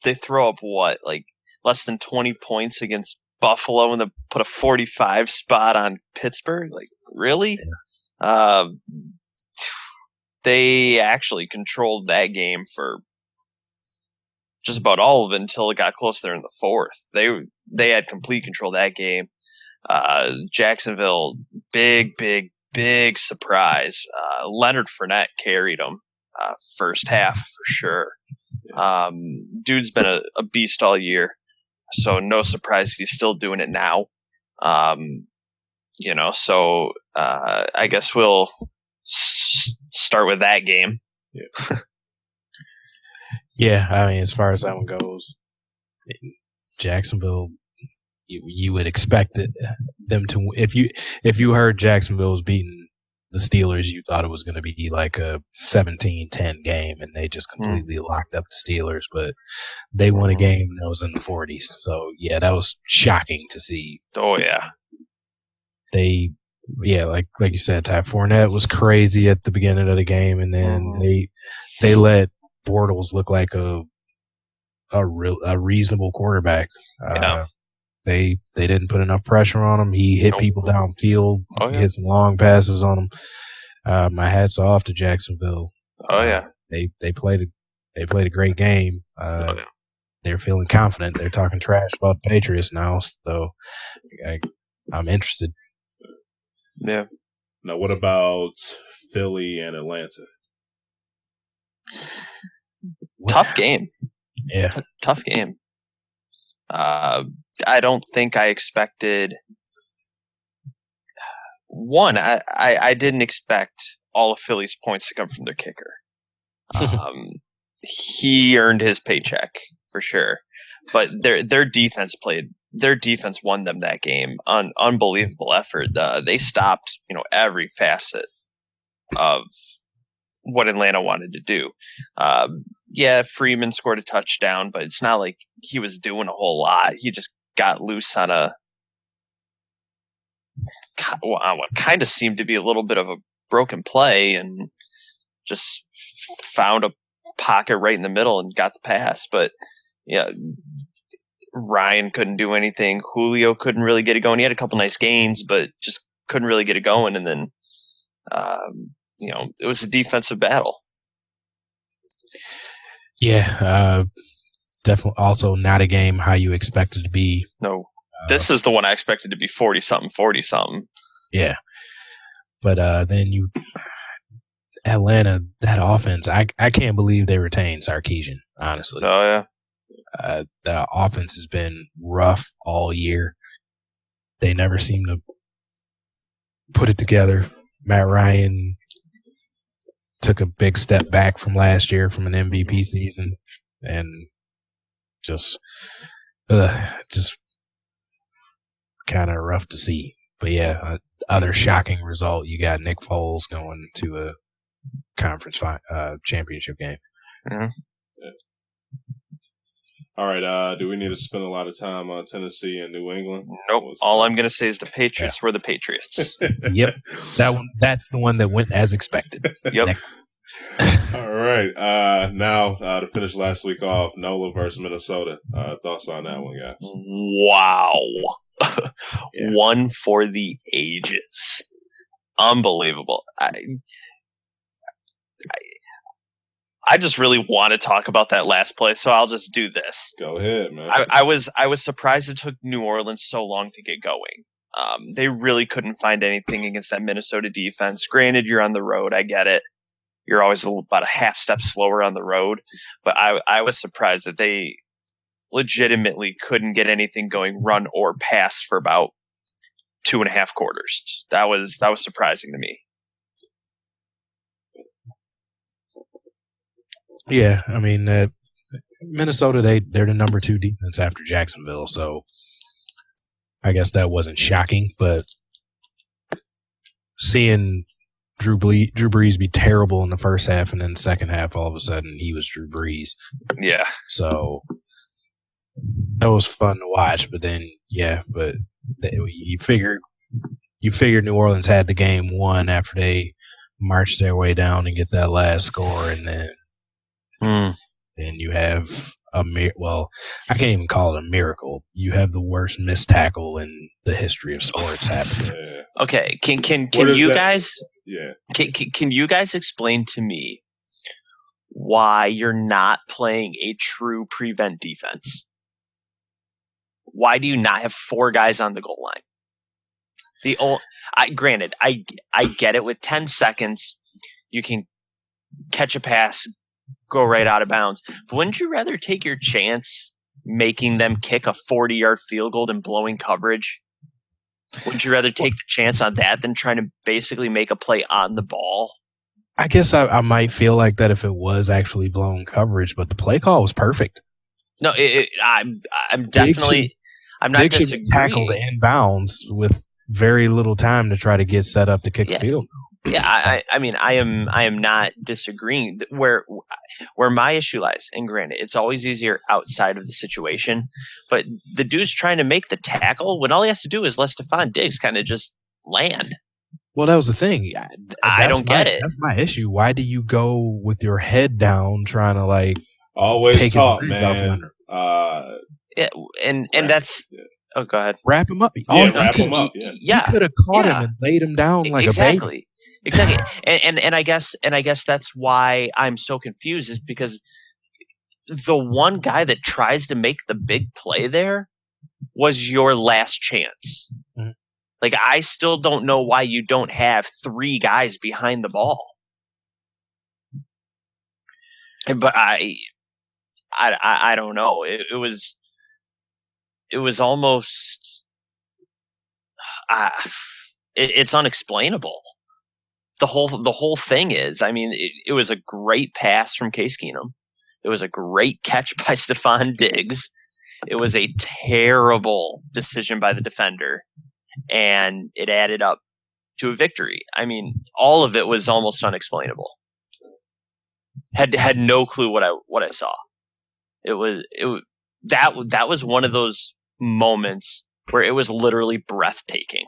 They throw up like less than 20 points against Buffalo and they put a 45 spot on Pittsburgh. Like, really? Yeah. They actually controlled that game for just about all of it until it got close there in the fourth. They had complete control of that game. Jacksonville, big surprise. Leonard Fournette carried them first half for sure. Dude's been a beast all year, so no surprise he's still doing it now. So I guess we'll start with that game. Yeah. Yeah, I mean, as far as that one goes, Jacksonville, you would expect them to. If you heard Jacksonville was beating the Steelers, you thought it was going to be like a 17-10 game, and they just completely locked up the Steelers. But they won a game that was in the 40s. So yeah, that was shocking to see. Oh yeah, like you said, Ty Fournette was crazy at the beginning of the game, and then they let Bortles look like a reasonable quarterback. They didn't put enough pressure on him. He hit people downfield. Hit some long passes on him. My hats off to Jacksonville. They played a great game. They're feeling confident. They're talking trash about the Patriots now, so I'm interested. Yeah. Now, what about Philly and Atlanta? Tough game. Yeah. Tough game. I don't think I expected one. I didn't expect all of Philly's points to come from their kicker. He earned his paycheck for sure, but their defense won them that game. Unbelievable effort. They stopped, every facet of what Atlanta wanted to do. Freeman scored a touchdown, but it's not like he was doing a whole lot. He just got loose on what kind of seemed to be a little bit of a broken play and just found a pocket right in the middle and got the pass. But yeah, Ryan couldn't do anything. Julio couldn't really get it going. He had a couple nice gains, but just couldn't really get it going. And then, it was a defensive battle. Yeah, definitely. Also, not a game how you expect it to be. No, this is the one I expected to be 40-something. Yeah, but then Atlanta, that offense, I can't believe they retained Sarkisian. Honestly, oh yeah, the offense has been rough all year. They never seem to put it together. Matt Ryan took a big step back from last year from an MVP season, and just kind of rough to see. But yeah, other shocking result, you got Nick Foles going to a conference championship game. Mm-hmm. Yeah. All right, do we need to spend a lot of time on Tennessee and New England? Nope. All I'm going to say is the Patriots were the Patriots. Yep. That's the one that went as expected. Yep. All right. Now to finish last week off, NOLA versus Minnesota. Thoughts on that one, guys? Wow. One for the ages. Unbelievable. I just really want to talk about that last play, so I'll just do this. Go ahead, man. I was surprised it took New Orleans so long to get going. They really couldn't find anything against that Minnesota defense. Granted, you're on the road. I get it. You're always about a half step slower on the road. But I was surprised that they legitimately couldn't get anything going, run or pass, for about 2.5 quarters. That was surprising to me. Yeah, I mean, Minnesota, they're the number 2 defense after Jacksonville, so I guess that wasn't shocking. But seeing Drew Brees be terrible in the first half and then second half, all of a sudden he was Drew Brees. Yeah. So that was fun to watch. But then, you figured New Orleans had the game won after they marched their way down and get that last score, and then. And you have I can't even call it a miracle. You have the worst missed tackle in the history of sports happening. Yeah. Okay, can you guys? Yeah. Can you guys explain to me why you're not playing a true prevent defense? Why do you not have 4 guys on the goal line? Granted, I get it. With 10 seconds, you can catch a pass, go right out of bounds. But wouldn't you rather take your chance making them kick a 40-yard field goal than blowing coverage? Wouldn't you rather take the chance on that than trying to basically make a play on the ball? I guess I might feel like that if it was actually blown coverage, but the play call was perfect. No, I'm definitely. I'm not disagreeing. Tackled inbounds with very little time to try to get set up to kick a field goal. Yeah, I mean, I am not disagreeing. Where my issue lies, and granted, it's always easier outside of the situation, but the dude's trying to make the tackle when all he has to do is let Stephon Diggs kind of just land. Well, that was the thing. I don't get it. That's my issue. Why do you go with your head down trying to always talk, man? Yeah, and that's. Yeah. Oh, go ahead. Wrap him up. Wrap him up. Yeah, you could have caught him and laid him down like a baby. Exactly. and I guess that's why I'm so confused, is because the one guy that tries to make the big play there was your last chance. Mm-hmm. Like, I still don't know why you don't have 3 guys behind the ball. But I don't know. It was almost it's unexplainable. The whole thing is, I mean, it was a great pass from Case Keenum. It was a great catch by Stephon Diggs. It was a terrible decision by the defender, and it added up to a victory. I mean, all of it was almost unexplainable. Had no clue what I saw. That was one of those moments where it was literally breathtaking.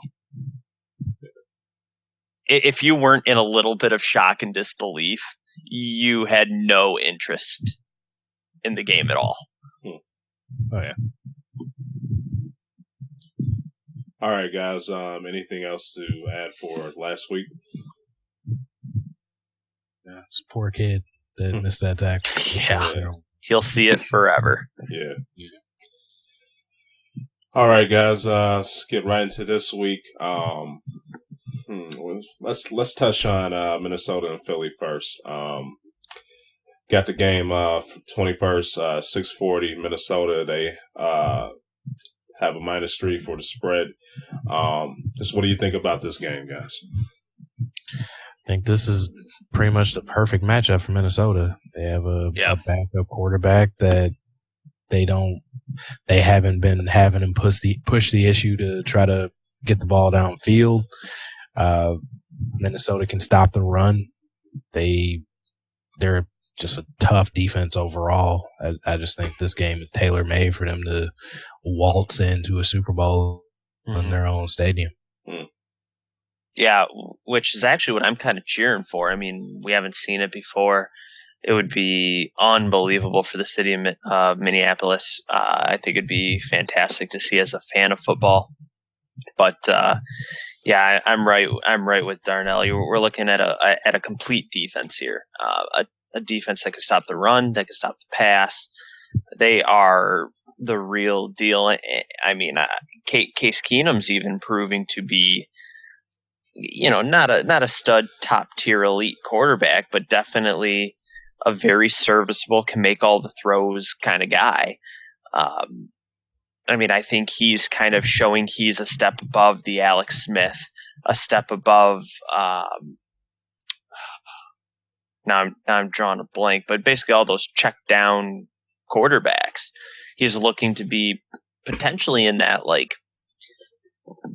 If you weren't in a little bit of shock and disbelief, you had no interest in the game at all. Oh, yeah. All right, guys. Anything else to add for last week? Yeah, this poor kid that missed that tackle. Yeah. He'll see it forever. Yeah. All right, guys. Let's get right into this week. Let's touch on Minnesota and Philly first. Got the game 21st, 640 Minnesota. They have a -3 for the spread. Just what do you think about this game, guys? I think this is pretty much the perfect matchup for Minnesota. They have a backup quarterback that they haven't been having him push the issue to try to get the ball downfield. Minnesota can stop the run. They're just a tough defense overall. I just think this game is tailor-made for them to waltz into a Super Bowl in their own stadium. Yeah, which is actually what I'm kind of cheering for. I mean, we haven't seen it before. It would be unbelievable for the city of Minneapolis. I think it'd be fantastic to see as a fan of football. But yeah, I'm right. I'm right with Darnell. We're looking at a complete defense here. A defense that can stop the run, that can stop the pass. They are the real deal. I mean, Case Keenum's even proving to be, not a stud top tier elite quarterback, but definitely a very serviceable, can make all the throws kind of guy. I mean, I think he's kind of showing he's a step above the Alex Smith, a step above. Now I'm drawing a blank, but basically all those check down quarterbacks. He's looking to be potentially in that like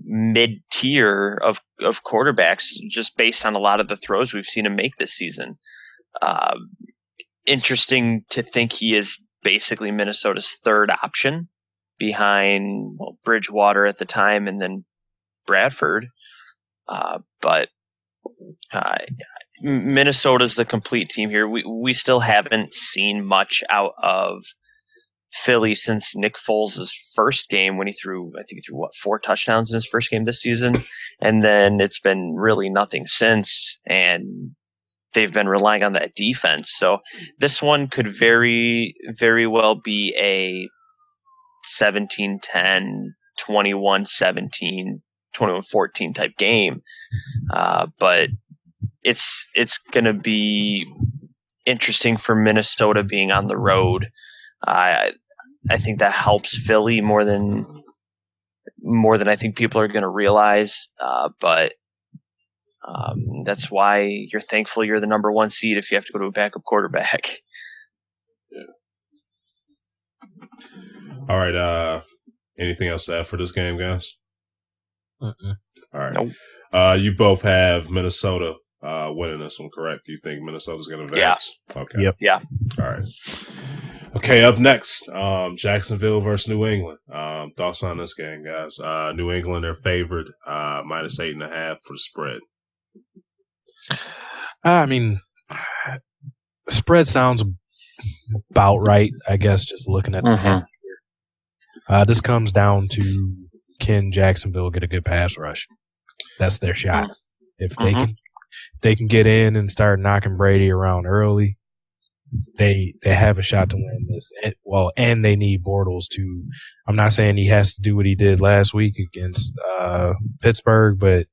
mid tier of quarterbacks, just based on a lot of the throws we've seen him make this season. Interesting to think he is basically Minnesota's third option behind Bridgewater at the time and then Bradford. But Minnesota's the complete team here. We still haven't seen much out of Philly since Nick Foles' first game, when he threw 4 touchdowns in his first game this season. And then it's been really nothing since. And they've been relying on that defense. So this one could very, very well be a 17-10, 21-17, 21-14 type game. But it's going to be interesting for Minnesota being on the road. I think that helps Philly more than I think people are going to realize. But that's why you're thankful you're the number 1 seed if you have to go to a backup quarterback. Yeah. All right. Anything else to add for this game, guys? All right. Nope. You both have Minnesota winning this one, correct? You think Minnesota's going to advance? Yeah. Okay. Yep. Yeah. All right. Okay, up next, Jacksonville versus New England. Thoughts on this game, guys? New England, they're favored, -8.5 for the spread. I mean, spread sounds about right, I guess, just looking at the game here. This comes down to, can Jacksonville get a good pass rush? That's their shot. If they can get in and start knocking Brady around early, they have a shot to win this. And they need Bortles to. I'm not saying he has to do what he did last week against Pittsburgh, but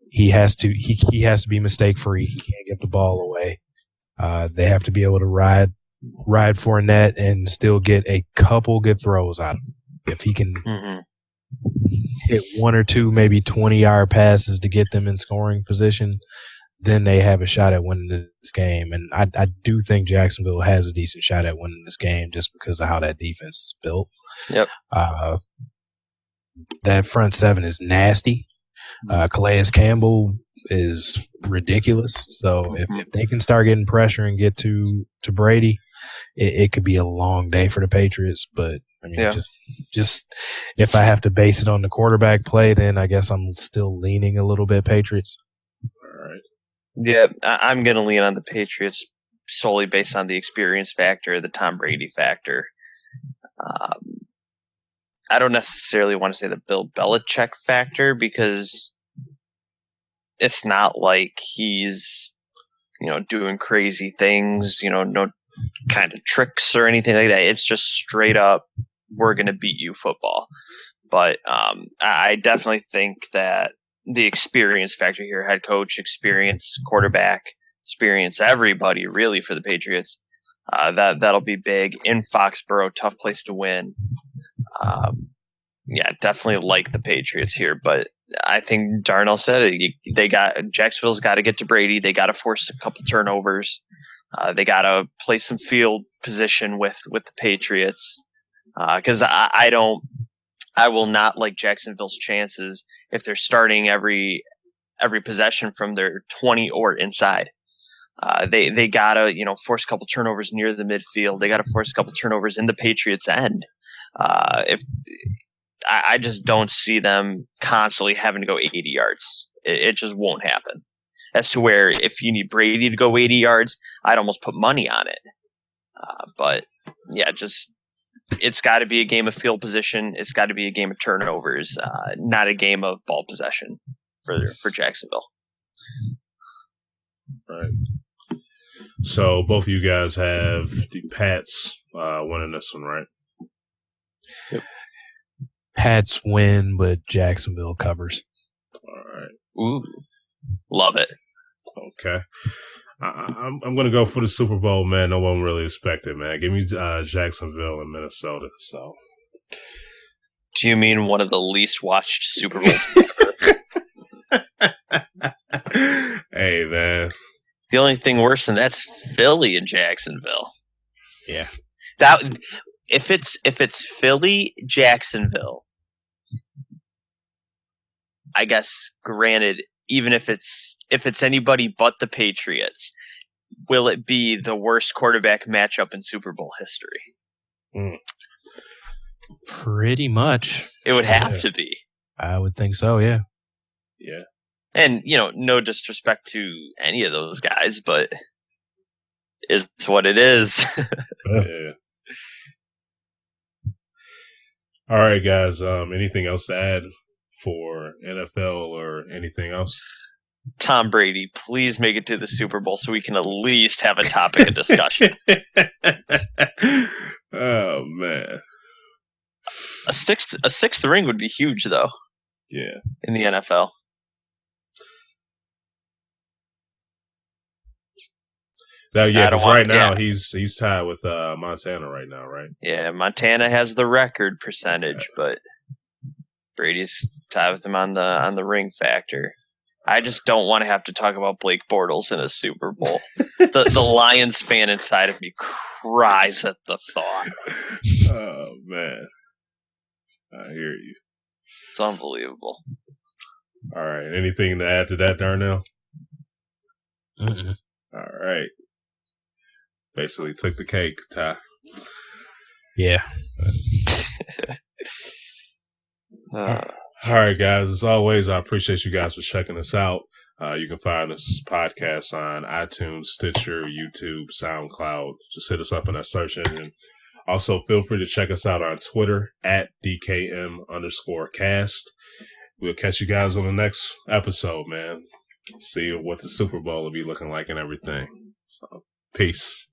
he has to. He has to be mistake free. He can't give the ball away. They have to be able to ride Fournette and still get a couple good throws out of him. If he can hit 1 or 2, maybe 20-yard passes to get them in scoring position, then they have a shot at winning this game. And I do think Jacksonville has a decent shot at winning this game just because of how that defense is built. Yep. That front seven is nasty. Calais Campbell is ridiculous. So if they can start getting pressure and get to Brady, it could be a long day for the Patriots. But I mean, just if I have to base it on the quarterback play, then I guess I'm still leaning a little bit Patriots. All right. Yeah, I'm going to lean on the Patriots solely based on the experience factor, the Tom Brady factor. I don't necessarily want to say the Bill Belichick factor, because it's not like he's, doing crazy things, no kind of tricks or anything like that. It's just straight up, we're going to beat you football. But I definitely think that the experience factor here, head coach experience, quarterback experience, everybody really for the Patriots, that'll be big in Foxborough. Tough place to win. Yeah, definitely like the Patriots here, but I think Darnell said it. Jacksonville's got to get to Brady. They got to force a couple turnovers. They got to play some field position with the Patriots, because I will not like Jacksonville's chances if they're starting every possession from their 20 or inside. They gotta force a couple turnovers near the midfield. They gotta force a couple turnovers in the Patriots' end. If I just don't see them constantly having to go 80 yards It just won't happen. As to where if you need Brady to go 80 yards, I'd almost put money on it. But yeah, it's got to be a game of field position. It's got to be a game of turnovers, not a game of ball possession for Jacksonville. Right. So both of you guys have the Pats winning this one, right? Yep. Pats win, but Jacksonville covers. All right. Ooh, love it. Okay. I'm going to go for the Super Bowl, man. No one really expected, man. Give me Jacksonville and Minnesota. So, do you mean one of the least watched Super Bowls ever? Hey, man. The only thing worse than that's Philly and Jacksonville. Yeah. That if it's Philly, Jacksonville, I guess granted, even if it's anybody but the Patriots, will it be the worst quarterback matchup in Super Bowl history? Pretty much. It would have to be. I would think so, yeah. Yeah. And, no disrespect to any of those guys, but it's what it is. Yeah. All right, guys. Anything else to add for NFL or anything else? Tom Brady, please make it to the Super Bowl so we can at least have a topic of discussion. Oh, man. A sixth ring would be huge, though. Yeah. In the NFL. Yeah, because right now he's tied with Montana right now, right? Yeah, Montana has the record percentage, but Brady's tied with him on the ring factor. I just don't want to have to talk about Blake Bortles in a Super Bowl. The Lions fan inside of me cries at the thought. Oh, man. I hear you. It's unbelievable. All right. Anything to add to that, Darnell? Mm-mm. All right. Basically took the cake, Ty. Yeah. All right, guys. As always, I appreciate you guys for checking us out. You can find this podcast on iTunes, Stitcher, YouTube, SoundCloud. Just hit us up in that search engine. Also, feel free to check us out on Twitter at DKM_cast. We'll catch you guys on the next episode, man. See what the Super Bowl will be looking like and everything. So, peace.